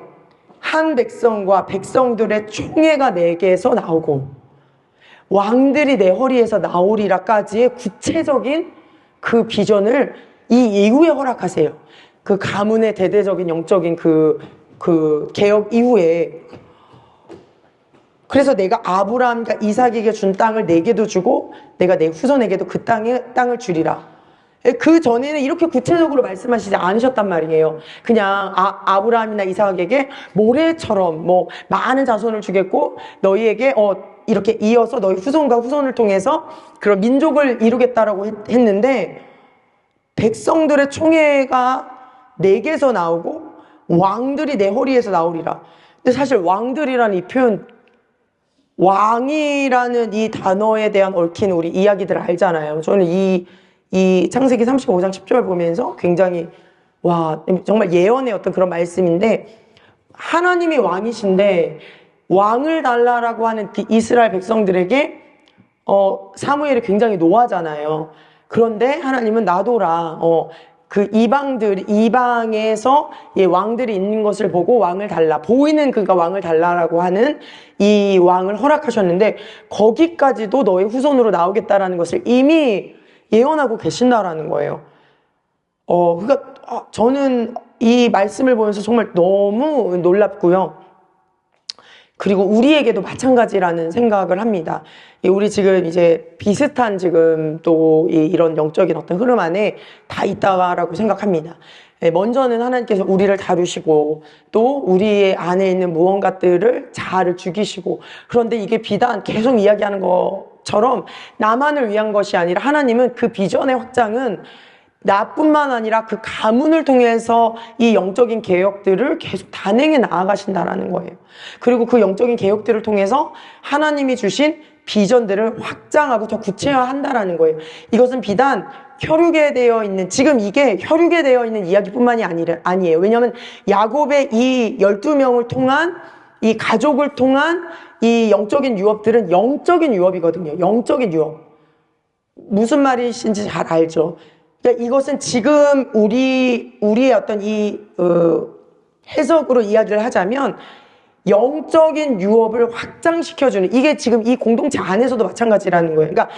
한 백성과 백성들의 총회가 내게서 나오고 왕들이 내 허리에서 나오리라까지의 구체적인 그 비전을 이 이후에 허락하세요. 그 가문의 대대적인 영적인 그 개혁 이후에. 그래서 내가 아브라함과 이삭에게 준 땅을 내게도 주고 내가 내 후손에게도 그 땅을 주리라. 그 전에는 이렇게 구체적으로 말씀하시지 않으셨단 말이에요. 그냥 아브라함이나 이삭에게 모래처럼 뭐 많은 자손을 주겠고 너희에게 이렇게 이어서 너희 후손과 후손을 통해서 그런 민족을 이루겠다라고 했는데 백성들의 총회가 내게서 나오고 왕들이 내 허리에서 나오리라. 근데 사실 왕들이라는 이 표현, 왕이라는 이 단어에 대한 얽힌 우리 이야기들을 알잖아요. 저는 이 창세기 35장 10절 보면서 굉장히 정말 예언의 어떤 그런 말씀인데 하나님이 왕이신데 왕을 달라라고 하는 그 이스라엘 백성들에게 사무엘이 굉장히 노하잖아요. 그런데 하나님은 놔둬라. 그 이방에서 왕들이 있는 것을 보고 왕을 달라. 보이는 그가 왕을 달라라고 하는 이 왕을 허락하셨는데 거기까지도 너의 후손으로 나오겠다라는 것을 이미 예언하고 계신다라는 거예요. 그러니까 저는 이 말씀을 보면서 정말 너무 놀랍고요. 그리고 우리에게도 마찬가지라는 생각을 합니다. 우리 지금 이제 비슷한 지금 또 이런 영적인 어떤 흐름 안에 다 있다라고 생각합니다. 먼저는 하나님께서 우리를 다루시고 또 우리 안에 있는 무언가들을 자아를 죽이시고 그런데 이게 비단 계속 이야기하는 것처럼 나만을 위한 것이 아니라 하나님은 그 비전의 확장은 나뿐만 아니라 그 가문을 통해서 이 영적인 개혁들을 계속 단행해 나아가신다라는 거예요. 그리고 그 영적인 개혁들을 통해서 하나님이 주신 비전들을 확장하고 더 구체화한다라는 거예요. 이것은 비단 혈육에 되어 있는, 지금 이게 혈육에 되어 있는 이야기뿐만이 아니에요. 왜냐하면 야곱의 이 12명을 통한 이 가족을 통한 이 영적인 유업들은 영적인 유업이거든요. 영적인 유업. 무슨 말이신지 잘 알죠. 그러니까 이것은 지금 우리의 어떤 해석으로 이야기를 하자면 영적인 유업을 확장시켜주는, 이게 지금 이 공동체 안에서도 마찬가지라는 거예요. 그러니까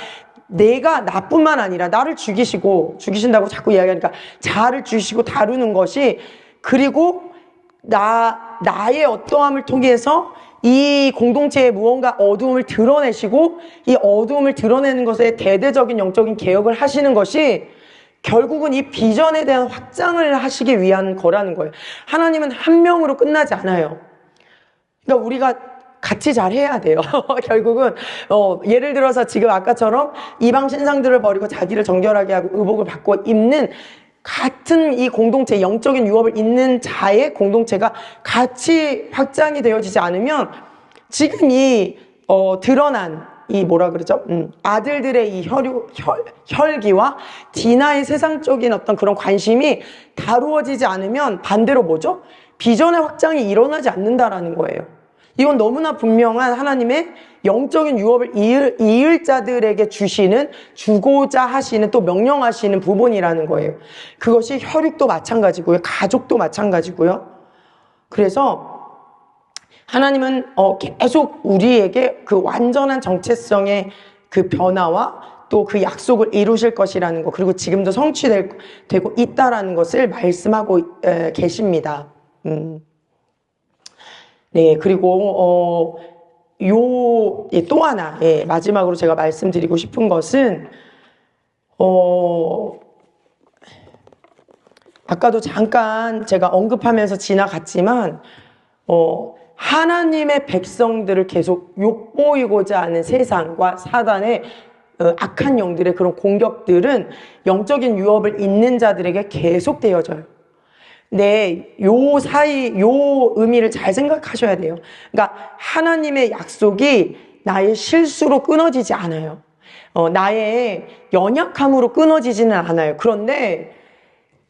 내가 나뿐만 아니라 나를 죽이신다고 자꾸 이야기하니까 자아를 죽이시고 다루는 것이, 그리고 나의 어떠함을 통해서 이 공동체의 무언가 어두움을 드러내시고 이 어두움을 드러내는 것에 대대적인 영적인 개혁을 하시는 것이 결국은 이 비전에 대한 확장을 하시기 위한 거라는 거예요. 하나님은 한 명으로 끝나지 않아요. 그러니까 우리가 같이 잘 해야 돼요. 결국은 예를 들어서 지금 아까처럼 이방 신상들을 버리고 자기를 정결하게 하고 의복을 바꿔 입는 같은 이 공동체, 영적인 유업을 잇는 자의 공동체가 같이 확장이 되어지지 않으면 지금 이 드러난 이 뭐라 그러죠? 아들들의 이 혈기와 디나의 세상적인 어떤 그런 관심이 다루어지지 않으면 반대로 뭐죠? 비전의 확장이 일어나지 않는다라는 거예요. 이건 너무나 분명한 하나님의 영적인 유업을 이을 자들에게 주고자 하시는 또 명령하시는 부분이라는 거예요. 그것이 혈육도 마찬가지고요. 가족도 마찬가지고요. 그래서 하나님은 계속 우리에게 그 완전한 정체성의 그 변화와 또 그 약속을 이루실 것이라는 것, 그리고 지금도 성취되고 있다라는 것을 말씀하고 계십니다. 네, 그리고 또 하나, 마지막으로 제가 말씀드리고 싶은 것은 아까도 잠깐 제가 언급하면서 지나갔지만 하나님의 백성들을 계속 욕보이고자 하는 세상과 사단의 악한 영들의 그런 공격들은 영적인 유업을 잇는 자들에게 계속 되어져요. 네, 요 의미를 잘 생각하셔야 돼요. 그러니까 하나님의 약속이 나의 실수로 끊어지지 않아요. 나의 연약함으로 끊어지지는 않아요. 그런데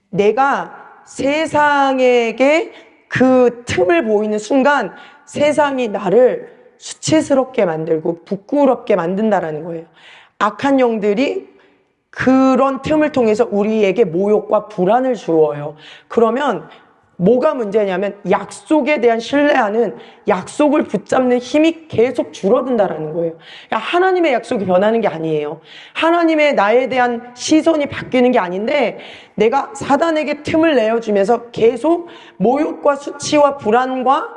내가 세상에게 그 틈을 보이는 순간 세상이 나를 수치스럽게 만들고 부끄럽게 만든다라는 거예요. 악한 영들이 그런 틈을 통해서 우리에게 모욕과 불안을 주어요. 그러면 뭐가 문제냐면 약속에 대한 신뢰하는, 약속을 붙잡는 힘이 계속 줄어든다라는 거예요. 그러니까 하나님의 약속이 변하는 게 아니에요. 하나님의 나에 대한 시선이 바뀌는 게 아닌데 내가 사단에게 틈을 내어주면서 계속 모욕과 수치와 불안과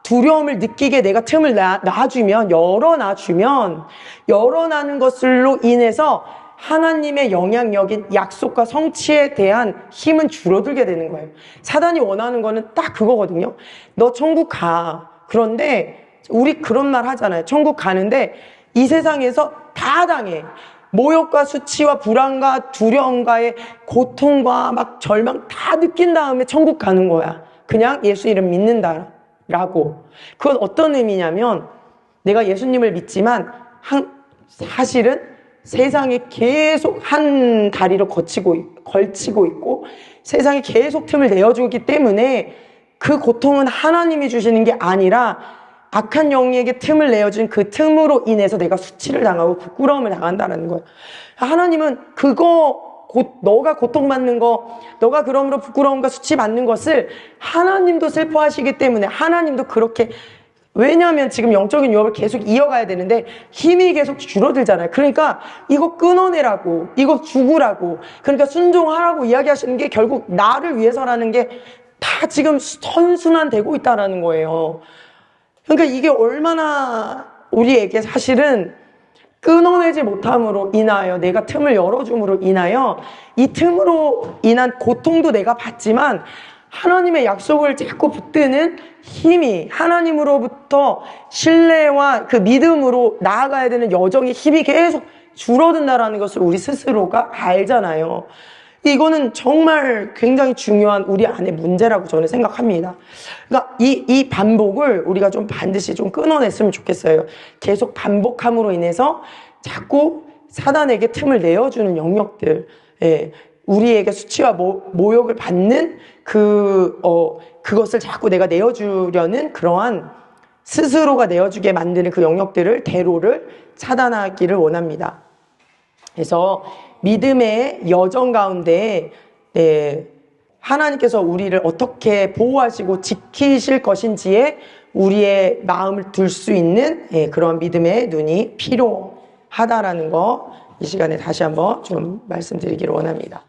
두려움을 느끼게 내가 틈을 열어놔는 것으로 인해서 하나님의 영향력인 약속과 성취에 대한 힘은 줄어들게 되는 거예요. 사단이 원하는 거는 딱 그거거든요. 너 천국 가. 그런데 우리 그런 말 하잖아요. 천국 가는데 이 세상에서 다 당해. 모욕과 수치와 불안과 두려움과의 고통과 막 절망 다 느낀 다음에 천국 가는 거야. 그냥 예수 이름 믿는다라고. 그건 어떤 의미냐면 내가 예수님을 믿지만 사실은 세상에 계속 한 다리로 걸치고 있고 세상에 계속 틈을 내어주기 때문에 그 고통은 하나님이 주시는 게 아니라 악한 영에게 틈을 내어준 그 틈으로 인해서 내가 수치를 당하고 부끄러움을 당한다는 거예요. 하나님은 너가 고통받는 거, 너가 그러므로 부끄러움과 수치 받는 것을 하나님도 슬퍼하시기 때문에 하나님도 그렇게, 왜냐하면 지금 영적인 유업을 계속 이어가야 되는데 힘이 계속 줄어들잖아요. 그러니까 이거 끊어내라고, 이거 죽으라고, 그러니까 순종하라고 이야기하시는 게 결국 나를 위해서라는 게 다 지금 선순환되고 있다는 거예요. 그러니까 이게 얼마나 우리에게 사실은 끊어내지 못함으로 인하여, 내가 틈을 열어줌으로 인하여 이 틈으로 인한 고통도 내가 받지만 하나님의 약속을 자꾸 붙드는 힘이, 하나님으로부터 신뢰와 그 믿음으로 나아가야 되는 여정의 힘이 계속 줄어든다는 것을 우리 스스로가 알잖아요. 이거는 정말 굉장히 중요한 우리 안의 문제라고 저는 생각합니다. 그러니까 이 반복을 우리가 좀 반드시 좀 끊어냈으면 좋겠어요. 계속 반복함으로 인해서 자꾸 사단에게 틈을 내어주는 영역들, 우리에게 수치와 모욕을 받는 그것을 자꾸 내가 내어주려는 그러한 스스로가 내어주게 만드는 그 영역들을, 대로를 차단하기를 원합니다. 그래서 믿음의 여정 가운데 하나님께서 우리를 어떻게 보호하시고 지키실 것인지에 우리의 마음을 둘 수 있는 그런 믿음의 눈이 필요하다라는 거 이 시간에 다시 한번 좀 말씀드리기를 원합니다.